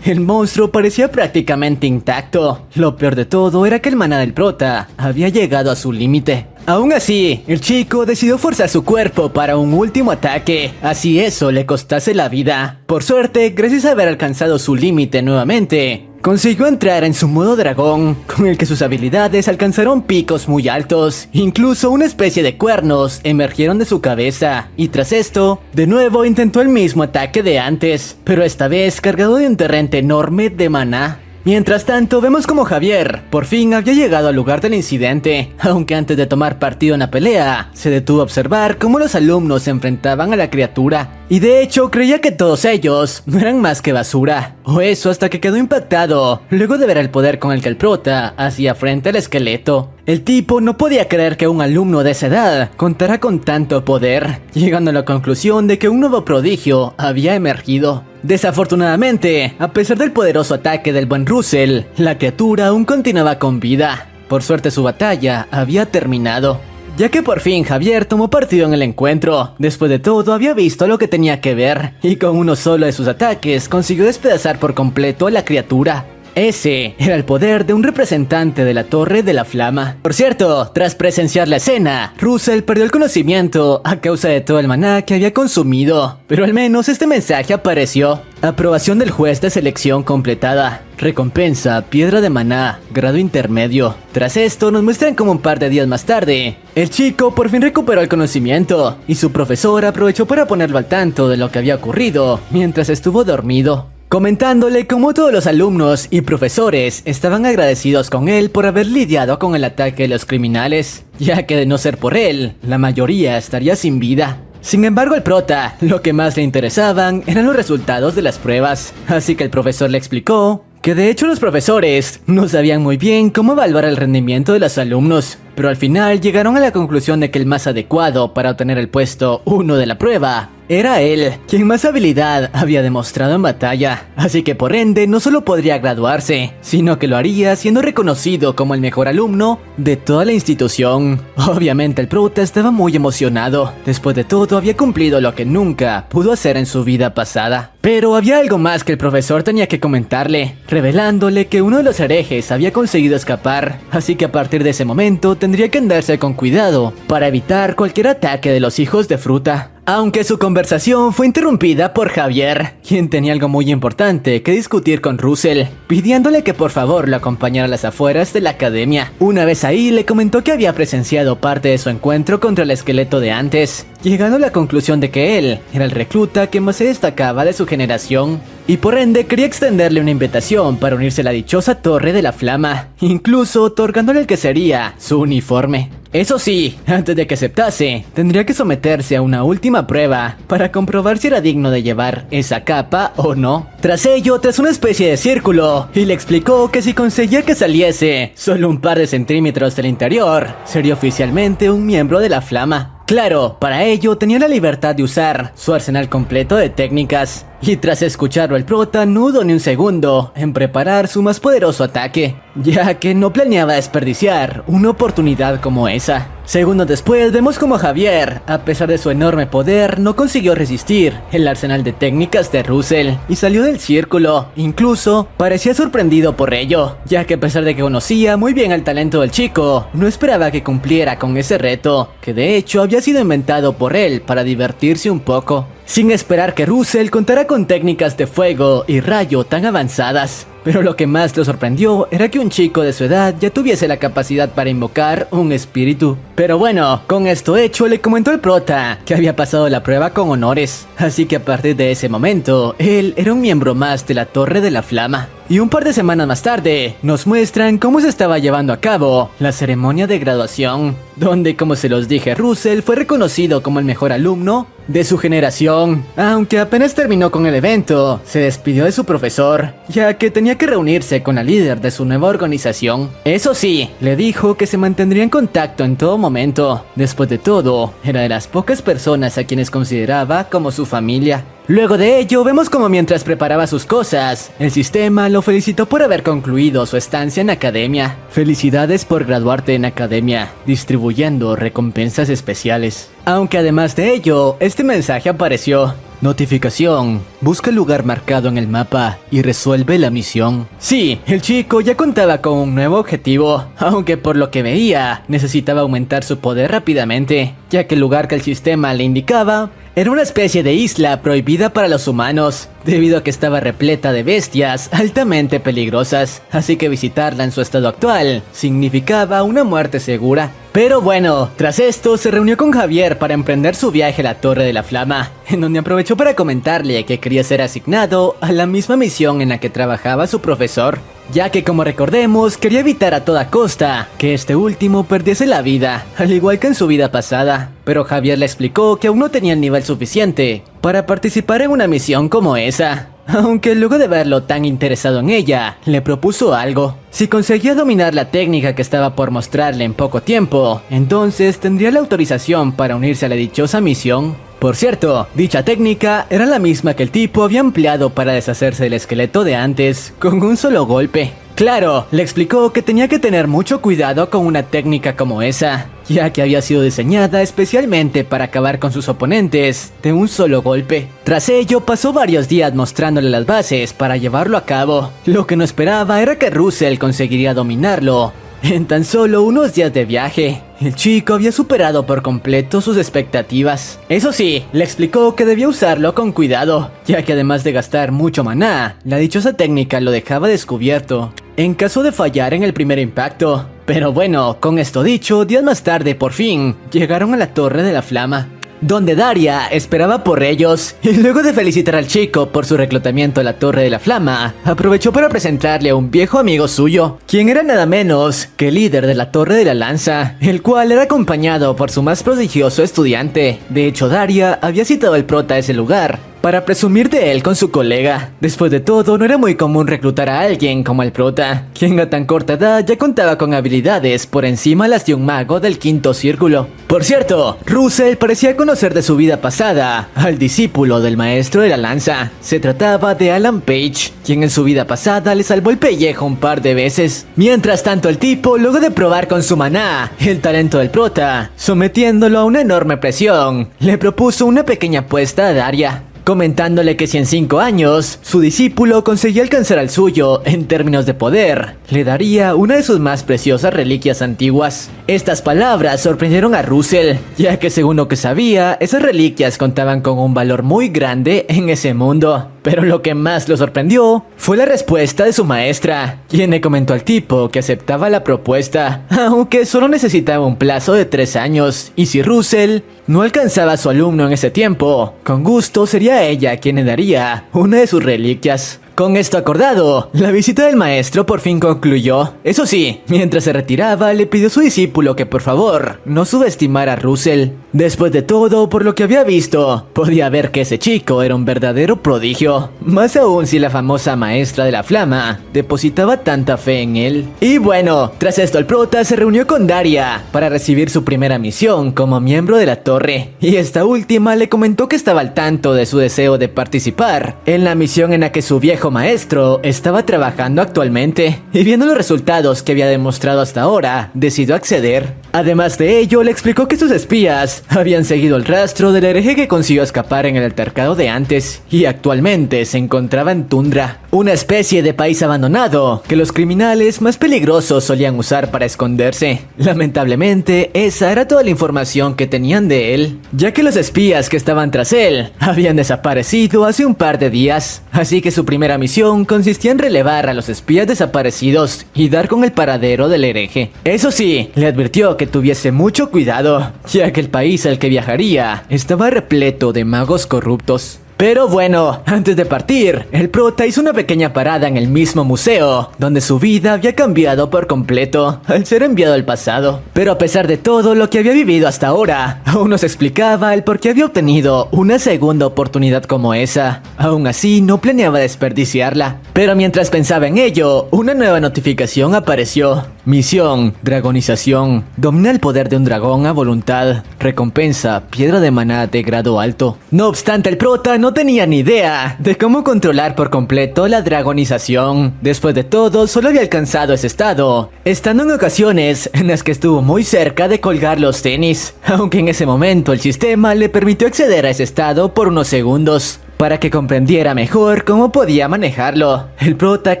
El monstruo parecía prácticamente intacto. Lo peor de todo era que el maná del prota había llegado a su límite. Aún así, el chico decidió forzar su cuerpo para un último ataque, así eso le costase la vida. Por suerte, gracias a haber alcanzado su límite nuevamente, consiguió entrar en su modo dragón, con el que sus habilidades alcanzaron picos muy altos. Incluso una especie de cuernos emergieron de su cabeza, y tras esto, de nuevo intentó el mismo ataque de antes, pero esta vez cargado de un torrente enorme de maná. Mientras tanto, vemos como Javier por fin había llegado al lugar del incidente, aunque antes de tomar partido en la pelea, se detuvo a observar cómo los alumnos se enfrentaban a la criatura. Y de hecho, creía que todos ellos no eran más que basura. O eso hasta que quedó impactado, luego de ver el poder con el que el prota hacía frente al esqueleto. El tipo no podía creer que un alumno de esa edad contara con tanto poder, llegando a la conclusión de que un nuevo prodigio había emergido. Desafortunadamente, a pesar del poderoso ataque del buen Russell, la criatura aún continuaba con vida. Por suerte su batalla había terminado, ya que por fin Javier tomó partido en el encuentro. Después de todo había visto lo que tenía que ver, y con uno solo de sus ataques consiguió despedazar por completo a la criatura. Ese era el poder de un representante de la Torre de la Flama. Por cierto, tras presenciar la escena, Russell perdió el conocimiento a causa de todo el maná que había consumido, pero al menos este mensaje apareció. Aprobación del juez de selección completada. Recompensa, piedra de maná, grado intermedio. Tras esto nos muestran como un par de días más tarde, el chico por fin recuperó el conocimiento, y su profesor aprovechó para ponerlo al tanto de lo que había ocurrido mientras estuvo dormido, comentándole cómo todos los alumnos y profesores estaban agradecidos con él por haber lidiado con el ataque de los criminales, ya que de no ser por él, la mayoría estaría sin vida. Sin embargo, al prota, lo que más le interesaban eran los resultados de las pruebas, así que el profesor le explicó que de hecho los profesores no sabían muy bien cómo evaluar el rendimiento de los alumnos, pero al final llegaron a la conclusión de que el más adecuado para obtener el puesto 1 de la prueba era él, quien más habilidad había demostrado en batalla, así que por ende no solo podría graduarse, sino que lo haría siendo reconocido como el mejor alumno de toda la institución. Obviamente el prota estaba muy emocionado, después de todo había cumplido lo que nunca pudo hacer en su vida pasada. Pero había algo más que el profesor tenía que comentarle, revelándole que uno de los herejes había conseguido escapar, así que a partir de ese momento tendría que andarse con cuidado para evitar cualquier ataque de los hijos de fruta. Aunque su conversación fue interrumpida por Javier, quien tenía algo muy importante que discutir con Russell, pidiéndole que por favor lo acompañara a las afueras de la academia. Una vez ahí le comentó que había presenciado parte de su encuentro contra el esqueleto de antes, llegando a la conclusión de que él era el recluta que más se destacaba de su generación, y por ende quería extenderle una invitación para unirse a la dichosa Torre de la Flama, incluso otorgándole el que sería su uniforme. Eso sí, antes de que aceptase, tendría que someterse a una última prueba para comprobar si era digno de llevar esa capa o no. Tras ello, tras una especie de círculo, y le explicó que si conseguía que saliese solo un par de centímetros del interior, sería oficialmente un miembro de la Flama. Claro, para ello tenía la libertad de usar su arsenal completo de técnicas, y tras escucharlo el prota no dudó ni un segundo en preparar su más poderoso ataque, ya que no planeaba desperdiciar una oportunidad como esa. Segundos después vemos como Javier, a pesar de su enorme poder, no consiguió resistir el arsenal de técnicas de Russell y salió del círculo. Incluso parecía sorprendido por ello, ya que a pesar de que conocía muy bien el talento del chico, no esperaba que cumpliera con ese reto, que de hecho había sido inventado por él para divertirse un poco, sin esperar que Russell contara con técnicas de fuego y rayo tan avanzadas. Pero lo que más lo sorprendió era que un chico de su edad ya tuviese la capacidad para invocar un espíritu. Pero bueno, con esto hecho le comentó el prota que había pasado la prueba con honores, así que a partir de ese momento, él era un miembro más de la Torre de la Flama. Y un par de semanas más tarde, nos muestran cómo se estaba llevando a cabo la ceremonia de graduación, donde, como se los dije, Russell fue reconocido como el mejor alumno de su generación. Aunque apenas terminó con el evento, se despidió de su profesor, ya que tenía que reunirse con la líder de su nueva organización. Eso sí, le dijo que se mantendría en contacto en todo momento. Después de todo, era de las pocas personas a quienes consideraba como su familia. Luego de ello, vemos como mientras preparaba sus cosas, el sistema lo felicitó por haber concluido su estancia en academia. Felicidades por graduarte en academia, distribuyendo recompensas especiales. Aunque además de ello, este mensaje apareció Notificación. Busca el lugar marcado en el mapa y resuelve la misión. Sí, el chico ya contaba con un nuevo objetivo, aunque por lo que veía, necesitaba aumentar su poder rápidamente, ya que el lugar que el sistema le indicaba era una especie de isla prohibida para los humanos, debido a que estaba repleta de bestias altamente peligrosas, así que visitarla en su estado actual significaba una muerte segura. Pero bueno, tras esto se reunió con Javier para emprender su viaje a la Torre de la Flama, en donde aprovechó para comentarle que quería ser asignado a la misma misión en la que trabajaba su profesor, ya que como recordemos quería evitar a toda costa que este último perdiese la vida, al igual que en su vida pasada. Pero Javier le explicó que aún no tenía el nivel suficiente para participar en una misión como esa, aunque luego de verlo tan interesado en ella, le propuso algo. Si conseguía dominar la técnica que estaba por mostrarle en poco tiempo, entonces tendría la autorización para unirse a la dichosa misión. Por cierto, dicha técnica era la misma que el tipo había empleado para deshacerse del esqueleto de antes, con un solo golpe. Claro, le explicó que tenía que tener mucho cuidado con una técnica como esa, ya que había sido diseñada especialmente para acabar con sus oponentes de un solo golpe. Tras ello, pasó varios días mostrándole las bases para llevarlo a cabo. Lo que no esperaba era que Russell conseguiría dominarlo en tan solo unos días de viaje. El chico había superado por completo sus expectativas. Eso sí, le explicó que debía usarlo con cuidado, ya que además de gastar mucho maná, la dichosa técnica lo dejaba descubierto en caso de fallar en el primer impacto. Pero bueno, con esto dicho, días más tarde por fin llegaron a la Torre de la Flama, donde Daria esperaba por ellos, y luego de felicitar al chico por su reclutamiento a la Torre de la Flama, aprovechó para presentarle a un viejo amigo suyo, quien era nada menos que el líder de la Torre de la Lanza, el cual era acompañado por su más prodigioso estudiante. De hecho, Daria había citado al prota a ese lugar para presumir de él con su colega. Después de todo, no era muy común reclutar a alguien como el prota, quien a tan corta edad ya contaba con habilidades por encima las de un mago del quinto círculo. Por cierto, Russell parecía conocer de su vida pasada al discípulo del maestro de la lanza. Se trataba de Alan Page, quien en su vida pasada le salvó el pellejo un par de veces. Mientras tanto, el tipo, luego de probar con su maná el talento del prota, sometiéndolo a una enorme presión, le propuso una pequeña apuesta a Daria, comentándole que si en 5 años su discípulo conseguía alcanzar al suyo en términos de poder, le daría una de sus más preciosas reliquias antiguas. Estas palabras sorprendieron a Russell, ya que según lo que sabía, esas reliquias contaban con un valor muy grande en ese mundo. Pero lo que más lo sorprendió fue la respuesta de su maestra, quien le comentó al tipo que aceptaba la propuesta, aunque solo necesitaba un plazo de 3 años, y si Russell no alcanzaba a su alumno en ese tiempo, con gusto sería ella quien le daría una de sus reliquias. Con esto acordado, la visita del maestro por fin concluyó. Eso sí, mientras se retiraba, le pidió a su discípulo que por favor no subestimara a Russell. Después de todo, por lo que había visto, podía ver que ese chico era un verdadero prodigio, más aún si la famosa maestra de la flama depositaba tanta fe en él. Y bueno, tras esto el prota se reunió con Daria para recibir su primera misión como miembro de la torre, y esta última le comentó que estaba al tanto de su deseo de participar en la misión en la que su viejo maestro estaba trabajando actualmente, y viendo los resultados que había demostrado hasta ahora, decidió acceder. Además de ello, le explicó que sus espías habían seguido el rastro del hereje que consiguió escapar en el altercado de antes, y actualmente se encontraba en Tundra, una especie de país abandonado que los criminales más peligrosos solían usar para esconderse. Lamentablemente, esa era toda la información que tenían de él, ya que los espías que estaban tras él habían desaparecido hace un par de días, así que su primera misión consistía en relevar a los espías desaparecidos y dar con el paradero del hereje. Eso sí, le advirtió que tuviese mucho cuidado, ya que el país al que viajaría estaba repleto de magos corruptos. Pero bueno, antes de partir, el prota hizo una pequeña parada en el mismo museo, donde su vida había cambiado por completo al ser enviado al pasado. Pero a pesar de todo lo que había vivido hasta ahora, aún nos explicaba el por qué había obtenido una segunda oportunidad como esa. Aún así, no planeaba desperdiciarla. Pero mientras pensaba en ello, una nueva notificación apareció. Misión, dragonización. Domina el poder de un dragón a voluntad. Recompensa, piedra de maná de grado alto. No obstante, el prota no tenía ni idea de cómo controlar por completo la dragonización. Después de todo, solo había alcanzado ese estado, estando en ocasiones en las que estuvo muy cerca de colgar los tenis, aunque en ese momento el sistema le permitió acceder a ese estado por unos segundos. Para que comprendiera mejor cómo podía manejarlo, el prota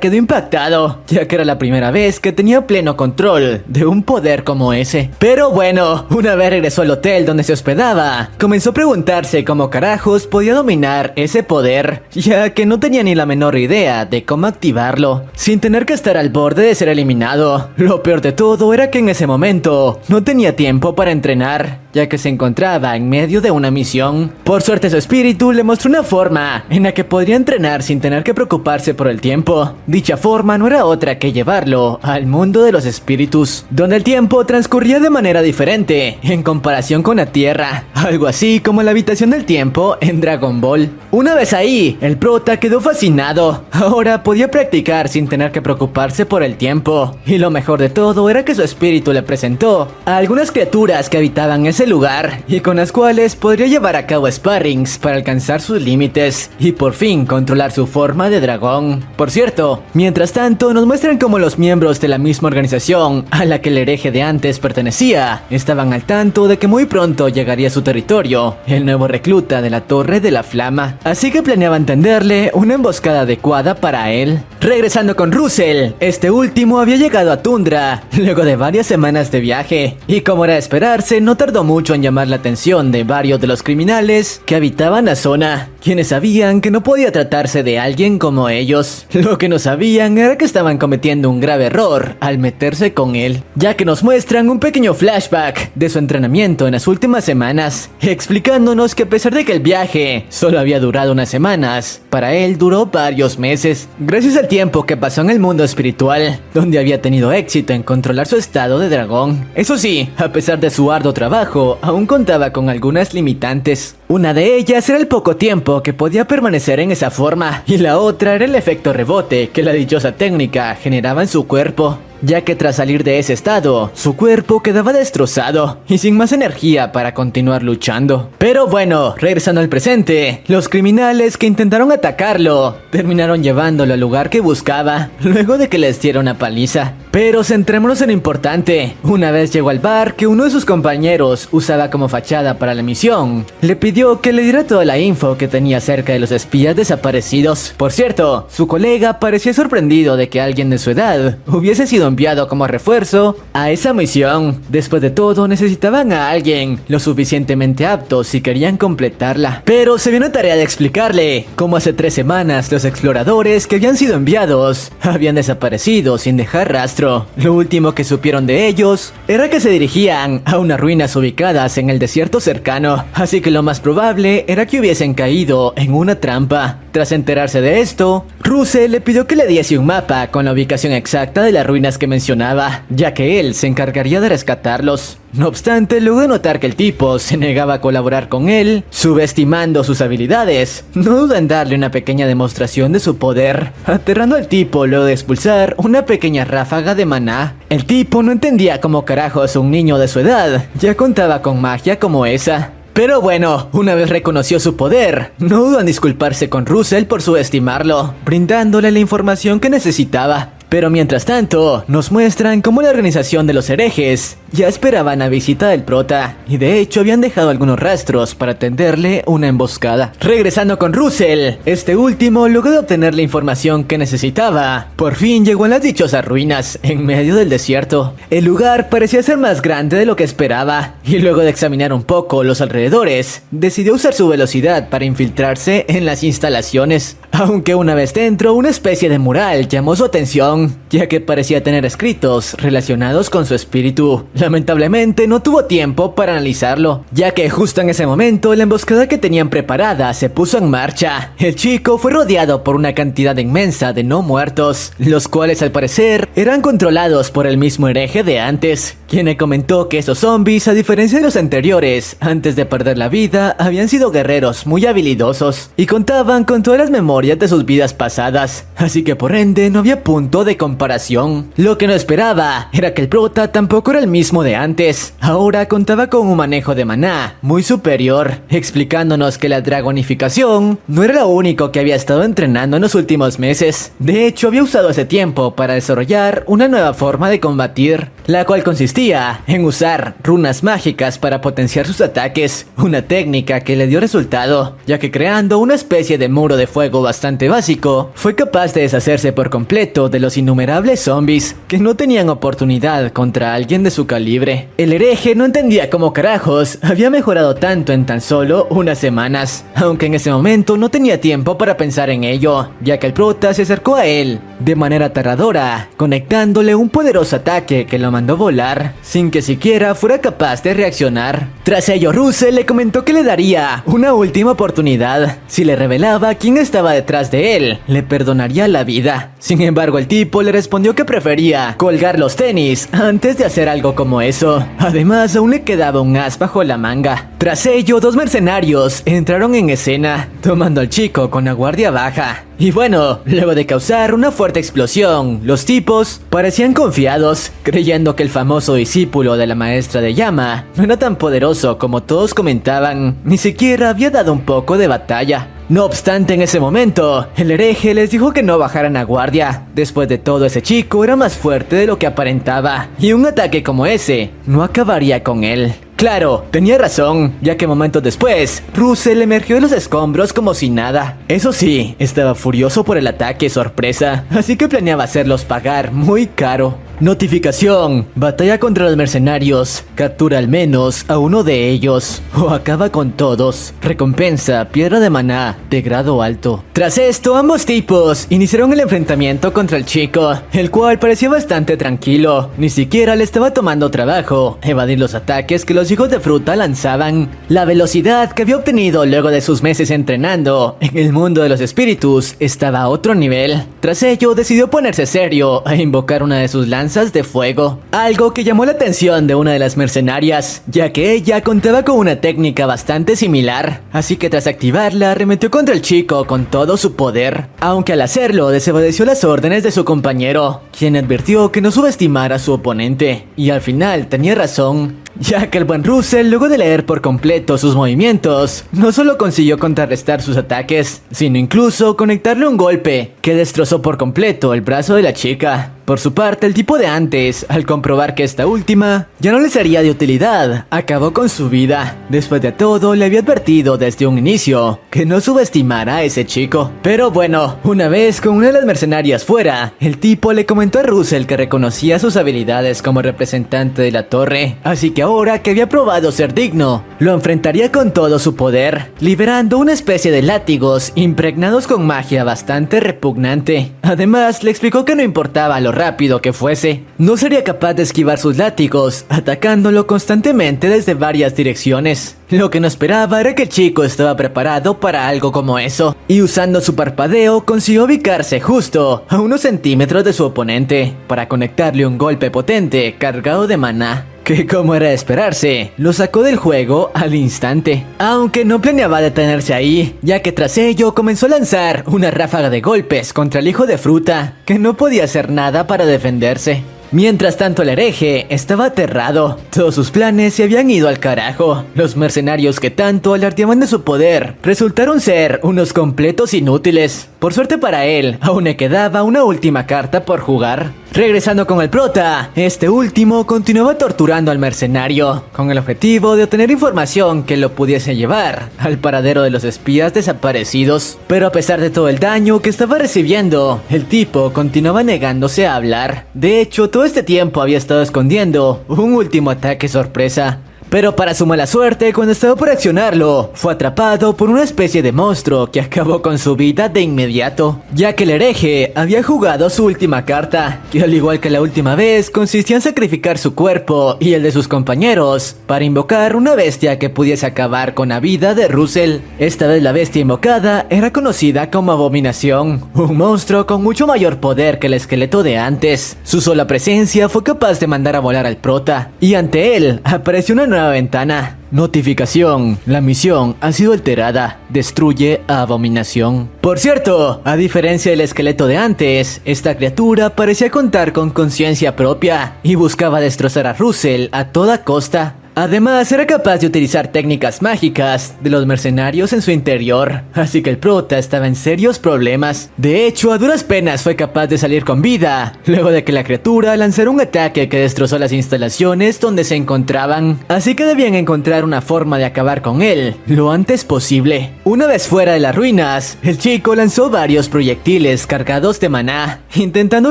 quedó impactado, ya que era la primera vez que tenía pleno control de un poder como ese. Pero bueno, una vez regresó al hotel donde se hospedaba, comenzó a preguntarse cómo carajos podía dominar ese poder, ya que no tenía ni la menor idea de cómo activarlo, sin tener que estar al borde de ser eliminado. Lo peor de todo era que en ese momento no tenía tiempo para entrenar, ya que se encontraba en medio de una misión. Por suerte su espíritu le mostró una forma en la que podría entrenar sin tener que preocuparse por el tiempo. Dicha forma no era otra que llevarlo al mundo de los espíritus, donde el tiempo transcurría de manera diferente en comparación con la Tierra, algo así como la habitación del tiempo en Dragon Ball. Una vez ahí, el prota quedó fascinado. Ahora podía practicar sin tener que preocuparse por el tiempo, y lo mejor de todo era que su espíritu le presentó a algunas criaturas que habitaban ese lugar y con las cuales podría llevar a cabo sparrings para alcanzar sus límites y por fin controlar su forma de dragón. Por cierto, mientras tanto nos muestran cómo los miembros de la misma organización a la que el hereje de antes pertenecía estaban al tanto de que muy pronto llegaría a su territorio el nuevo recluta de la Torre de la Flama, así que planeaban tenderle una emboscada adecuada para él. Regresando con Russell, este último había llegado a Tundra luego de varias semanas de viaje, y como era de esperarse, no tardó mucho en llamar la atención de varios de los criminales que habitaban la zona, quienes sabían que no podía tratarse de alguien como ellos. Lo que no sabían era que estaban cometiendo un grave error al meterse con él, ya que nos muestran un pequeño flashback de su entrenamiento en las últimas semanas, explicándonos que a pesar de que el viaje solo había durado unas semanas, para él duró varios meses, gracias al tiempo que pasó en el mundo espiritual, donde había tenido éxito en controlar su estado de dragón. Eso sí, a pesar de su arduo trabajo, aún contaba con algunas limitantes. Una de ellas era el poco tiempo que podía permanecer en esa forma, y la otra era el efecto rebote que la dichosa técnica generaba en su cuerpo, ya que tras salir de ese estado, su cuerpo quedaba destrozado y sin más energía para continuar luchando. Pero bueno, regresando al presente, los criminales que intentaron atacarlo terminaron llevándolo al lugar que buscaba, luego de que les diera una paliza. Pero centrémonos en lo importante. Una vez llegó al bar que uno de sus compañeros usaba como fachada para la misión, le pidió que le diera toda la info que tenía acerca de los espías desaparecidos. Por cierto, su colega parecía sorprendido de que alguien de su edad hubiese sido enviado como refuerzo a esa misión. Después de todo, necesitaban a alguien lo suficientemente apto si querían completarla. Pero se vio una tarea de explicarle cómo hace 3 semanas los exploradores que habían sido enviados habían desaparecido sin dejar rastro. Lo último que supieron de ellos era que se dirigían a unas ruinas ubicadas en el desierto cercano, así que lo más probable era que hubiesen caído en una trampa. Tras enterarse de esto, Russell le pidió que le diese un mapa con la ubicación exacta de las ruinas que mencionaba, ya que él se encargaría de rescatarlos. No obstante, luego de notar que el tipo se negaba a colaborar con él, subestimando sus habilidades, no duda en darle una pequeña demostración de su poder, aterrando al tipo luego de expulsar una pequeña ráfaga de maná. El tipo no entendía cómo carajos un niño de su edad ya contaba con magia como esa. Pero bueno, una vez reconoció su poder, no dudó en disculparse con Russell por subestimarlo, brindándole la información que necesitaba. Pero mientras tanto, nos muestran cómo la organización de los herejes ya esperaban la visita del prota, y de hecho habían dejado algunos rastros para tenderle una emboscada. Regresando con Russell, este último, luego de obtener la información que necesitaba, por fin llegó a las dichosas ruinas en medio del desierto. El lugar parecía ser más grande de lo que esperaba, y luego de examinar un poco los alrededores, decidió usar su velocidad para infiltrarse en las instalaciones. Aunque una vez dentro, una especie de mural llamó su atención, ya que parecía tener escritos relacionados con su espíritu. Lamentablemente no tuvo tiempo para analizarlo, ya que justo en ese momento la emboscada que tenían preparada se puso en marcha. El chico fue rodeado por una cantidad inmensa de no muertos, los cuales al parecer eran controlados por el mismo hereje de antes, quien le comentó que esos zombies, a diferencia de los anteriores, antes de perder la vida, habían sido guerreros muy habilidosos y contaban con todas las memorias memorias de sus vidas pasadas, así que por ende no había punto de comparación. Lo que no esperaba era que el prota tampoco era el mismo de antes. Ahora contaba con un manejo de maná muy superior, explicándonos que la dragonificación no era lo único que había estado entrenando en los últimos meses. De hecho, había usado ese tiempo para desarrollar una nueva forma de combatir, la cual consistía en usar runas mágicas para potenciar sus ataques, una técnica que le dio resultado, ya que creando una especie de muro de fuego bastante básico, fue capaz de deshacerse por completo de los innumerables zombies que no tenían oportunidad contra alguien de su calibre. El hereje no entendía cómo carajos había mejorado tanto en tan solo unas semanas, aunque en ese momento no tenía tiempo para pensar en ello, ya que el prota se acercó a él de manera aterradora, conectándole un poderoso ataque que lo mandó volar sin que siquiera fuera capaz de reaccionar. Tras ello, Russell le comentó que le daría una última oportunidad. Si le revelaba quién estaba detrás de él, le perdonaría la vida. Sin embargo, el tipo le respondió que prefería colgar los tenis antes de hacer algo como eso. Además, aún le quedaba un as bajo la manga. Tras ello, dos mercenarios entraron en escena, tomando al chico con la guardia baja. Y bueno, luego de causar una fuerte explosión, los tipos parecían confiados, creyendo que el famoso discípulo de la maestra de llama no era tan poderoso como todos comentaban, ni siquiera había dado un poco de batalla. No obstante, en ese momento, el hereje les dijo que no bajaran a guardia. Después de todo, ese chico era más fuerte de lo que aparentaba, y un ataque como ese no acabaría con él. Claro, tenía razón, ya que momentos después, Russell emergió de los escombros como si nada. Eso sí, estaba furioso por el ataque sorpresa, así que planeaba hacerlos pagar muy caro. Notificación: batalla contra los mercenarios. Captura al menos a uno de ellos o acaba con todos. Recompensa: piedra de maná de grado alto. Tras esto, ambos tipos iniciaron el enfrentamiento contra el chico, el cual parecía bastante tranquilo. Ni siquiera le estaba tomando trabajo evadir los ataques que los hijos de fruta lanzaban. La velocidad que había obtenido luego de sus meses entrenando en el mundo de los espíritus estaba a otro nivel. Tras ello, decidió ponerse serio e invocar una de sus lanzas de fuego, algo que llamó la atención de una de las mercenarias, ya que ella contaba con una técnica bastante similar, así que tras activarla arremetió contra el chico con todo su poder, aunque al hacerlo desobedeció las órdenes de su compañero, quien advirtió que no subestimara a su oponente, y al final tenía razón, ya que el buen Russell, luego de leer por completo sus movimientos, no solo consiguió contrarrestar sus ataques, sino incluso conectarle un golpe que destrozó por completo el brazo de la chica. Por su parte, el tipo de antes, al comprobar que esta última ya no le sería de utilidad, acabó con su vida. Después de todo, le había advertido desde un inicio que no subestimara a ese chico. Pero bueno, una vez con una de las mercenarias fuera, el tipo le comentó a Russell que reconocía sus habilidades como representante de la torre, así que ahora que había probado ser digno, lo enfrentaría con todo su poder, liberando una especie de látigos impregnados con magia bastante repugnante. Además, le explicó que no importaba lo rápido que fuese, no sería capaz de esquivar sus látigos, atacándolo constantemente desde varias direcciones. Lo que no esperaba era que el chico estaba preparado para algo como eso, y usando su parpadeo consiguió ubicarse justo a unos centímetros de su oponente, para conectarle un golpe potente cargado de maná, que como era de esperarse, lo sacó del juego al instante. Aunque no planeaba detenerse ahí, ya que tras ello comenzó a lanzar una ráfaga de golpes contra el hijo de fruta, que no podía hacer nada para defenderse. Mientras tanto, el hereje estaba aterrado. Todos sus planes se habían ido al carajo. Los mercenarios que tanto alardeaban de su poder resultaron ser unos completos inútiles. Por suerte para él, aún le quedaba una última carta por jugar. Regresando con el prota, este último continuaba torturando al mercenario, con el objetivo de obtener información que lo pudiese llevar al paradero de los espías desaparecidos. Pero a pesar de todo el daño que estaba recibiendo, el tipo continuaba negándose a hablar. De hecho, todo este tiempo había estado escondiendo un último ataque sorpresa. Pero para su mala suerte, cuando estaba por accionarlo, fue atrapado por una especie de monstruo que acabó con su vida de inmediato, ya que el hereje había jugado su última carta, que al igual que la última vez, consistía en sacrificar su cuerpo y el de sus compañeros para invocar una bestia que pudiese acabar con la vida de Russell. Esta vez la bestia invocada era conocida como Abominación, un monstruo con mucho mayor poder que el esqueleto de antes. Su sola presencia fue capaz de mandar a volar al prota, y ante él apareció una nueva ventana, Notificación: la misión ha sido alterada. Destruye a Abominación. Por cierto, a diferencia del esqueleto de antes, esta criatura parecía contar con conciencia propia y buscaba destrozar a Russell a toda costa. Además, era capaz de utilizar técnicas mágicas de los mercenarios en su interior, así que el prota estaba en serios problemas. De hecho, a duras penas fue capaz de salir con vida, luego de que la criatura lanzara un ataque que destrozó las instalaciones donde se encontraban, así que debían encontrar una forma de acabar con él lo antes posible. Una vez fuera de las ruinas, el chico lanzó varios proyectiles cargados de maná, intentando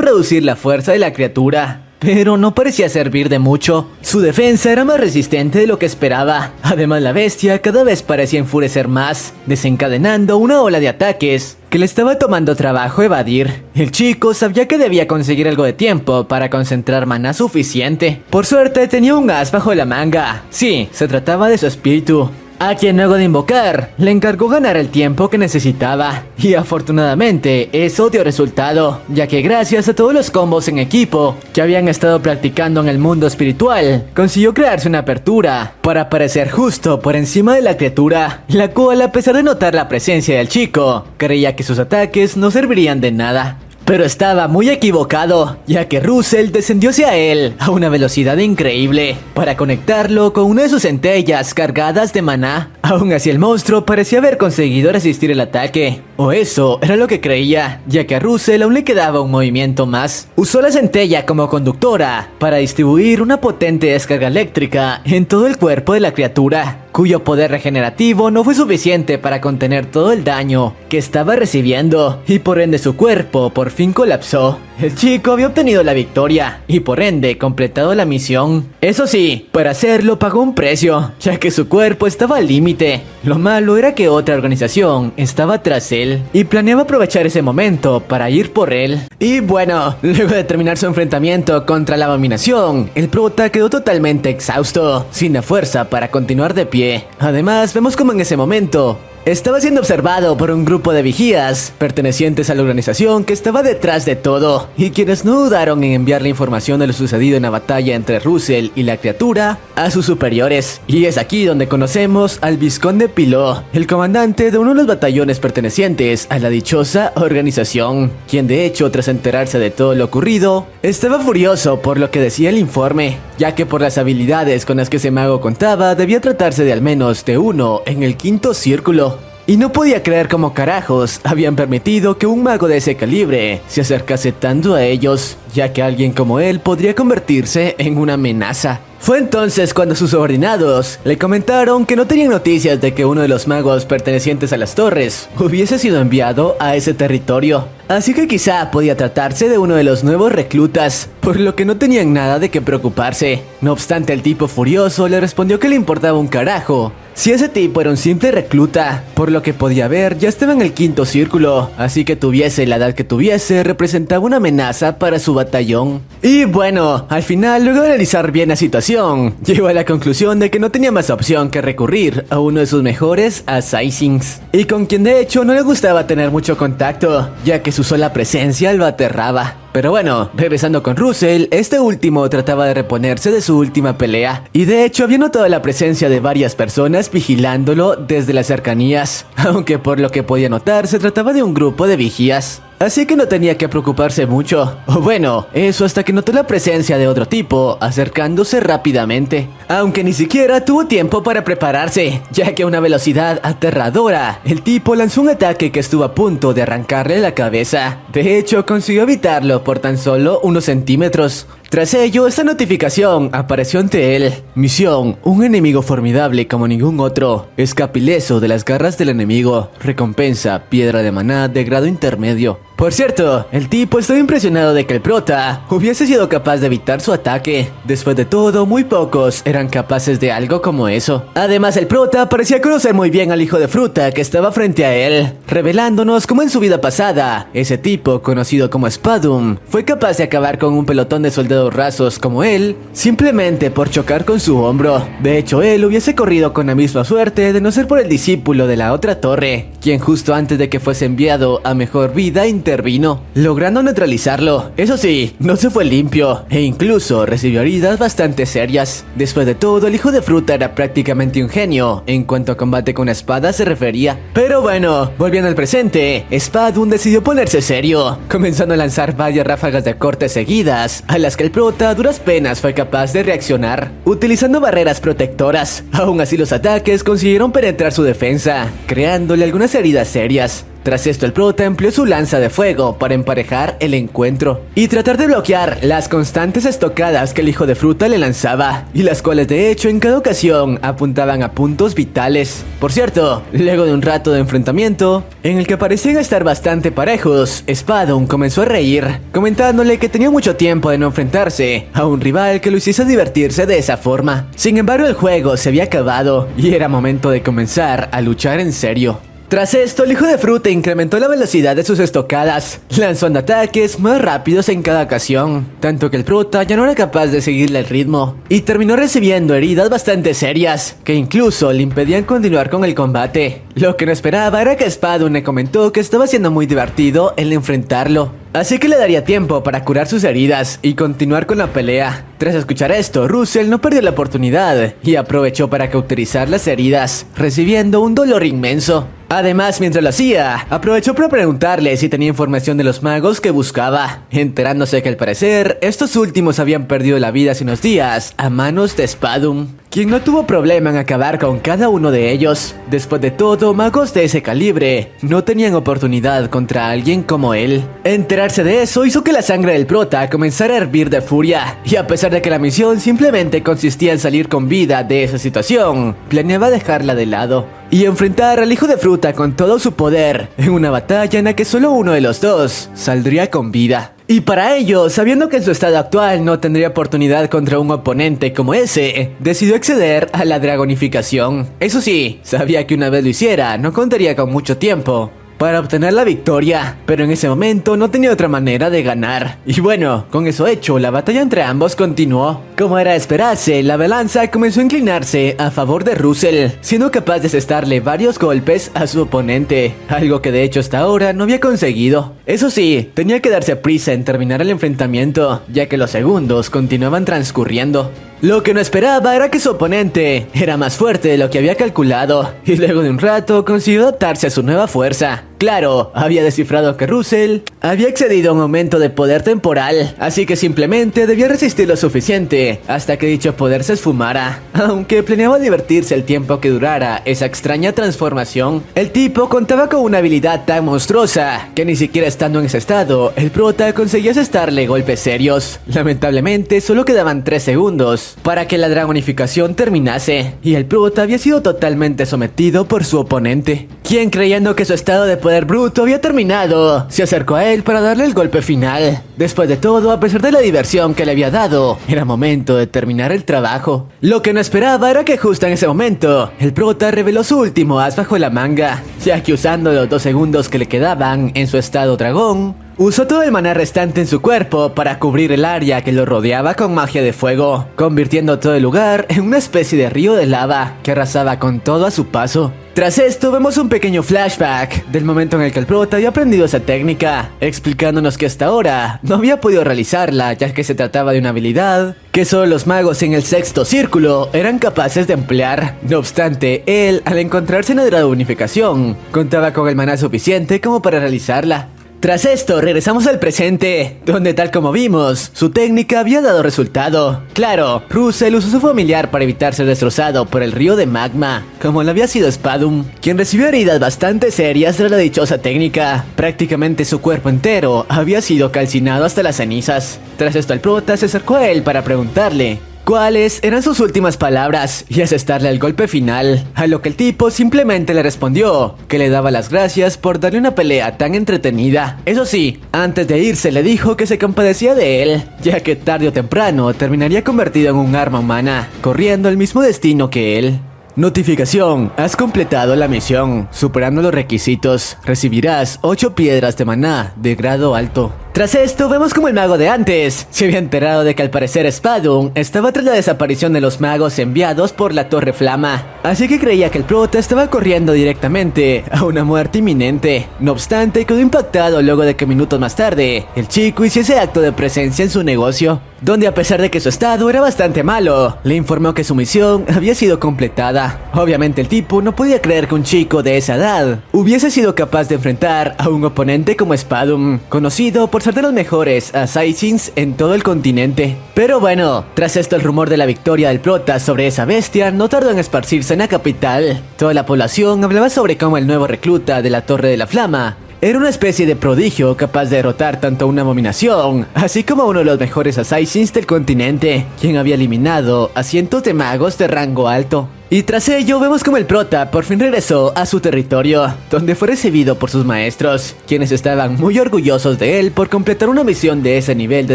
reducir la fuerza de la criatura, pero no parecía servir de mucho. Su defensa era más resistente de lo que esperaba. Además, la bestia cada vez parecía enfurecer más, desencadenando una ola de ataques que le estaba tomando trabajo evadir. El chico sabía que debía conseguir algo de tiempo para concentrar maná suficiente. Por suerte, tenía un as bajo la manga. Sí, se trataba de su espíritu, a quien luego de invocar, le encargó ganar el tiempo que necesitaba. Y afortunadamente, eso dio resultado, ya que gracias a todos los combos en equipo que habían estado practicando en el mundo espiritual, consiguió crearse una apertura para aparecer justo por encima de la criatura, la cual, a pesar de notar la presencia del chico, creía que sus ataques no servirían de nada. Pero estaba muy equivocado, ya que Russell descendió hacia él a una velocidad increíble para conectarlo con una de sus centellas cargadas de maná. Aún así, el monstruo parecía haber conseguido resistir el ataque, o eso era lo que creía, ya que a Russell aún le quedaba un movimiento más. Usó la centella como conductora para distribuir una potente descarga eléctrica en todo el cuerpo de la criatura, cuyo poder regenerativo no fue suficiente para contener todo el daño que estaba recibiendo, y por ende su cuerpo por fin colapsó. El chico había obtenido la victoria y por ende completado la misión. Eso sí, para hacerlo pagó un precio, ya que su cuerpo estaba al límite. Lo malo era que otra organización estaba tras él y planeaba aprovechar ese momento para ir por él. Y bueno, luego de terminar su enfrentamiento contra la Abominación, el prota quedó totalmente exhausto, sin la fuerza para continuar de pie. Además, vemos como en ese momento estaba siendo observado por un grupo de vigías pertenecientes a la organización que estaba detrás de todo, y quienes no dudaron en enviar la información de lo sucedido en la batalla entre Russell y la criatura a sus superiores. Y es aquí donde conocemos al Vizconde Piló, el comandante de uno de los batallones pertenecientes a la dichosa organización, quien de hecho, tras enterarse de todo lo ocurrido, estaba furioso por lo que decía el informe, ya que por las habilidades con las que ese mago contaba, debía tratarse de al menos de uno en el quinto círculo. Y no podía creer cómo carajos habían permitido que un mago de ese calibre se acercase tanto a ellos, ya que alguien como él podría convertirse en una amenaza. Fue entonces cuando sus subordinados le comentaron que no tenían noticias de que uno de los magos pertenecientes a las torres hubiese sido enviado a ese territorio. Así que quizá podía tratarse de uno de los nuevos reclutas, por lo que no tenían nada de qué preocuparse. No obstante, el tipo furioso le respondió que le importaba un carajo si ese tipo era un simple recluta, por lo que podía ver ya estaba en el quinto círculo, así que tuviese la edad que tuviese representaba una amenaza para su batallón. Y bueno, al final, luego de analizar bien la situación, llegó a la conclusión de que no tenía más opción que recurrir a uno de sus mejores assassins, y con quien de hecho no le gustaba tener mucho contacto, ya que su sola presencia lo aterraba. Pero bueno, regresando con Russell, este último trataba de reponerse de su última pelea, y de hecho había notado la presencia de varias personas vigilándolo desde las cercanías, aunque por lo que podía notar se trataba de un grupo de vigías. Así que no tenía que preocuparse mucho, o bueno, eso hasta que notó la presencia de otro tipo acercándose rápidamente, aunque ni siquiera tuvo tiempo para prepararse, ya que a una velocidad aterradora, el tipo lanzó un ataque que estuvo a punto de arrancarle la cabeza. De hecho, consiguió evitarlo por tan solo unos centímetros. Tras ello, esta notificación apareció ante él. Misión: un enemigo formidable como ningún otro. Escape ileso de las garras del enemigo. Recompensa: piedra de maná de grado intermedio. Por cierto, el tipo estaba impresionado de que el prota hubiese sido capaz de evitar su ataque. Después de todo, muy pocos eran capaces de algo como eso. Además, el prota parecía conocer muy bien al hijo de fruta que estaba frente a él, revelándonos cómo en su vida pasada, ese tipo, conocido como Spadum, fue capaz de acabar con un pelotón de soldados rasos como él, simplemente por chocar con su hombro. De hecho, él hubiese corrido con la misma suerte de no ser por el discípulo de la otra torre, quien justo antes de que fuese enviado a mejor vida intermedia obtener vino, logrando neutralizarlo. Eso sí, no se fue limpio e incluso recibió heridas bastante serias. Después de todo, el hijo de fruta era prácticamente un genio en cuanto a combate con espada se refería. Pero bueno, volviendo al presente, Spadum decidió ponerse serio, comenzando a lanzar varias ráfagas de corte seguidas, a las que el prota a duras penas fue capaz de reaccionar, utilizando barreras protectoras. Aún así, los ataques consiguieron penetrar su defensa, creándole algunas heridas serias. Tras esto, el prota empleó su lanza de fuego para emparejar el encuentro y tratar de bloquear las constantes estocadas que el hijo de fruta le lanzaba, y las cuales de hecho en cada ocasión apuntaban a puntos vitales. Por cierto, luego de un rato de enfrentamiento, en el que parecían estar bastante parejos, Spadum comenzó a reír, comentándole que tenía mucho tiempo de no enfrentarse a un rival que lo hiciese divertirse de esa forma. Sin embargo, el juego se había acabado y era momento de comenzar a luchar en serio. Tras esto, el hijo de fruta incrementó la velocidad de sus estocadas, lanzando ataques más rápidos en cada ocasión, tanto que el prota ya no era capaz de seguirle el ritmo, y terminó recibiendo heridas bastante serias, que incluso le impedían continuar con el combate. Lo que no esperaba era que Spadum le comentó que estaba siendo muy divertido el enfrentarlo, así que le daría tiempo para curar sus heridas y continuar con la pelea. Tras escuchar esto, Russell no perdió la oportunidad y aprovechó para cauterizar las heridas, recibiendo un dolor inmenso. Además, mientras lo hacía, aprovechó para preguntarle si tenía información de los magos que buscaba, enterándose que al parecer, estos últimos habían perdido la vida hace unos días a manos de Spadum, quien no tuvo problema en acabar con cada uno de ellos. Después de todo, magos de ese calibre no tenían oportunidad contra alguien como él. Enterarse de eso hizo que la sangre del prota comenzara a hervir de furia, y a pesar de que la misión simplemente consistía en salir con vida de esa situación, planeaba dejarla de lado y enfrentar al hijo de fruta con todo su poder en una batalla en la que solo uno de los dos saldría con vida. Y para ello, sabiendo que en su estado actual no tendría oportunidad contra un oponente como ese, decidió acceder a la dragonificación. Eso sí, sabía que una vez lo hiciera, no contaría con mucho tiempo para obtener la victoria, pero en ese momento no tenía otra manera de ganar. Y bueno, con eso hecho, la batalla entre ambos continuó. Como era de esperarse, la balanza comenzó a inclinarse a favor de Russell, siendo capaz de asestarle varios golpes a su oponente, algo que de hecho hasta ahora no había conseguido. Eso sí, tenía que darse prisa en terminar el enfrentamiento, ya que los segundos continuaban transcurriendo. Lo que no esperaba era que su oponente era más fuerte de lo que había calculado, y luego de un rato consiguió adaptarse a su nueva fuerza. Claro, había descifrado que Russell había accedido a un aumento de poder temporal, así que simplemente debía resistir lo suficiente hasta que dicho poder se esfumara. Aunque planeaba divertirse el tiempo que durara esa extraña transformación, el tipo contaba con una habilidad tan monstruosa que ni siquiera estando en ese estado, el prota conseguía asestarle golpes serios. Lamentablemente, solo quedaban 3 segundos para que la dragonificación terminase, y el prota había sido totalmente sometido por su oponente, quien, creyendo que su estado de poder bruto había terminado, se acercó a él para darle el golpe final. Después de todo, a pesar de la diversión que le había dado, era momento de terminar el trabajo. Lo que no esperaba era que justo en ese momento, el prota reveló su último as bajo la manga, ya que usando los 2 segundos que le quedaban en su estado dragón, usó todo el maná restante en su cuerpo para cubrir el área que lo rodeaba con magia de fuego, convirtiendo todo el lugar en una especie de río de lava que arrasaba con todo a su paso. Tras esto, vemos un pequeño flashback del momento en el que el prota había aprendido esa técnica, explicándonos que hasta ahora no había podido realizarla, ya que se trataba de una habilidad que solo los magos en el sexto círculo eran capaces de emplear. No obstante, él, al encontrarse en la dragonificación, contaba con el maná suficiente como para realizarla. Tras esto, regresamos al presente, donde tal como vimos, su técnica había dado resultado. Claro, Russell usó su familiar para evitar ser destrozado por el río de magma, como lo había sido Spadum, quien recibió heridas bastante serias tras la dichosa técnica. Prácticamente su cuerpo entero había sido calcinado hasta las cenizas. Tras esto, el prota se acercó a él para preguntarle cuáles eran sus últimas palabras y asestarle el golpe final, a lo que el tipo simplemente le respondió que le daba las gracias por darle una pelea tan entretenida. Eso sí, antes de irse le dijo que se compadecía de él, ya que tarde o temprano terminaría convertido en un arma humana, corriendo el mismo destino que él. Notificación: has completado la misión. Superando los requisitos, recibirás 8 piedras de maná de grado alto. Tras esto, vemos como el mago de antes se había enterado de que al parecer Spadum estaba tras la desaparición de los magos enviados por la Torre Flama, así que creía que el prota estaba corriendo directamente a una muerte inminente. No obstante, quedó impactado luego de que minutos más tarde, el chico hiciese acto de presencia en su negocio, donde a pesar de que su estado era bastante malo, le informó que su misión había sido completada. Obviamente el tipo no podía creer que un chico de esa edad hubiese sido capaz de enfrentar a un oponente como Spadum, conocido por ser de los mejores assassins en todo el continente. Pero bueno, tras esto el rumor de la victoria del prota sobre esa bestia no tardó en esparcirse en la capital. Toda la población hablaba sobre cómo el nuevo recluta de la Torre de la Flama era una especie de prodigio capaz de derrotar tanto a una abominación, así como a uno de los mejores assassins del continente, quien había eliminado a cientos de magos de rango alto. Y tras ello vemos como el prota por fin regresó a su territorio, donde fue recibido por sus maestros, quienes estaban muy orgullosos de él por completar una misión de ese nivel de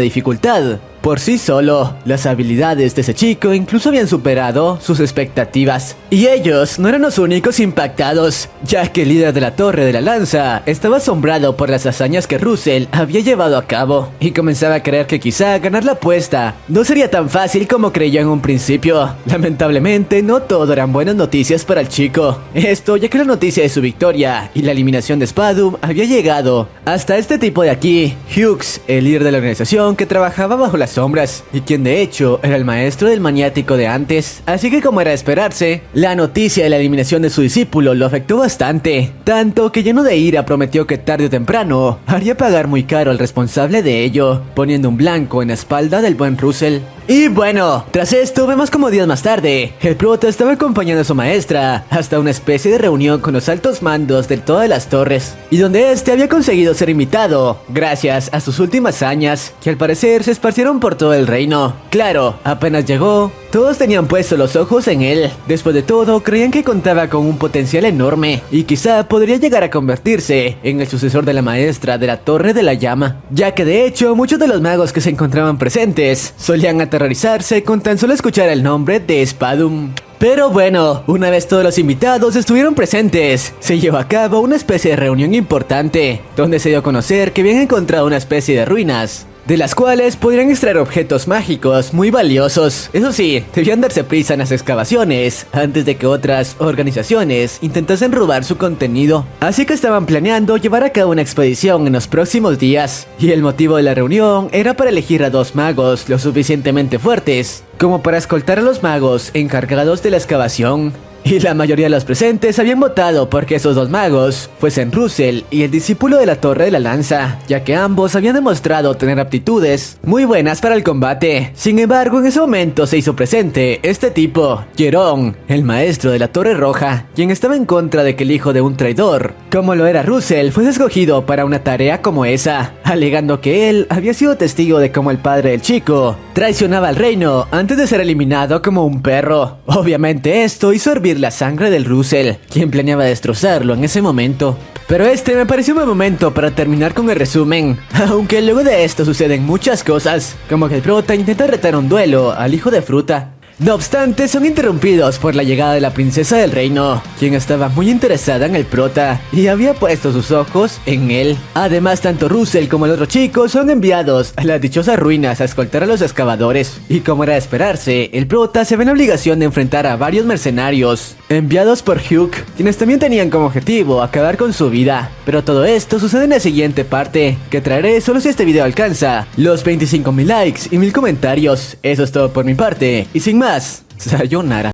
dificultad. Por sí solo, las habilidades de ese chico incluso habían superado sus expectativas. Y ellos no eran los únicos impactados, ya que el líder de la Torre de la Lanza estaba asombrado por las hazañas que Russell había llevado a cabo, y comenzaba a creer que quizá ganar la apuesta no sería tan fácil como creyó en un principio. Lamentablemente, no todo eran buenas noticias para el chico. Esto ya que la noticia de su victoria y la eliminación de Spadum había llegado hasta este tipo de aquí, Hughes, el líder de la organización que trabajaba bajo las sombras, y quien de hecho era el maestro del maniático de antes. Así que como era de esperarse, la noticia de la eliminación de su discípulo lo afectó bastante, tanto que lleno de ira prometió que tarde o temprano haría pagar muy caro al responsable de ello, poniendo un blanco en la espalda del buen Russell. Y bueno, tras esto vemos como días más tarde, el prota estaba acompañando a su maestra hasta una especie de reunión con los altos mandos de todas las torres, y donde este había conseguido ser invitado gracias a sus últimas hazañas, que al parecer se esparcieron por todo el reino. Claro, apenas llegó, todos tenían puestos los ojos en él. Después de todo, creían que contaba con un potencial enorme y quizá podría llegar a convertirse en el sucesor de la maestra de la Torre de la Llama, ya que de hecho muchos de los magos que se encontraban presentes solían aterrorizarse con tan solo escuchar el nombre de Spadum. Pero bueno, una vez todos los invitados estuvieron presentes, se llevó a cabo una especie de reunión importante, donde se dio a conocer que habían encontrado una especie de ruinas, de las cuales podrían extraer objetos mágicos muy valiosos. Eso sí, debían darse prisa en las excavaciones antes de que otras organizaciones intentasen robar su contenido. Así que estaban planeando llevar a cabo una expedición en los próximos días, y el motivo de la reunión era para elegir a 2 magos lo suficientemente fuertes como para escoltar a los magos encargados de la excavación. Y la mayoría de los presentes habían votado porque esos 2 magos fuesen Russell y el discípulo de la Torre de la Lanza, ya que ambos habían demostrado tener aptitudes muy buenas para el combate. Sin embargo, en ese momento se hizo presente este tipo, Jerón, el maestro de la Torre Roja, quien estaba en contra de que el hijo de un traidor, como lo era Russell, fuese escogido para una tarea como esa, alegando que él había sido testigo de cómo el padre del chico traicionaba al reino antes de ser eliminado como un perro. Obviamente esto hizo hervir la sangre del Russell, quien planeaba destrozarlo en ese momento. Pero este me pareció un buen momento para terminar con el resumen, aunque luego de esto suceden muchas cosas, como que el prota intenta retar un duelo al hijo de fruta. No obstante, son interrumpidos por la llegada de la princesa del reino, quien estaba muy interesada en el prota y había puesto sus ojos en él. Además, tanto Russell como el otro chico son enviados a las dichosas ruinas a escoltar a los excavadores, y como era de esperarse, el prota se ve en la obligación de enfrentar a varios mercenarios enviados por Hugh, quienes también tenían como objetivo acabar con su vida. Pero todo esto sucede en la siguiente parte, que traeré solo si este video alcanza los 25,000 likes y 1000 comentarios. Eso es todo por mi parte, y sin más, sayonara.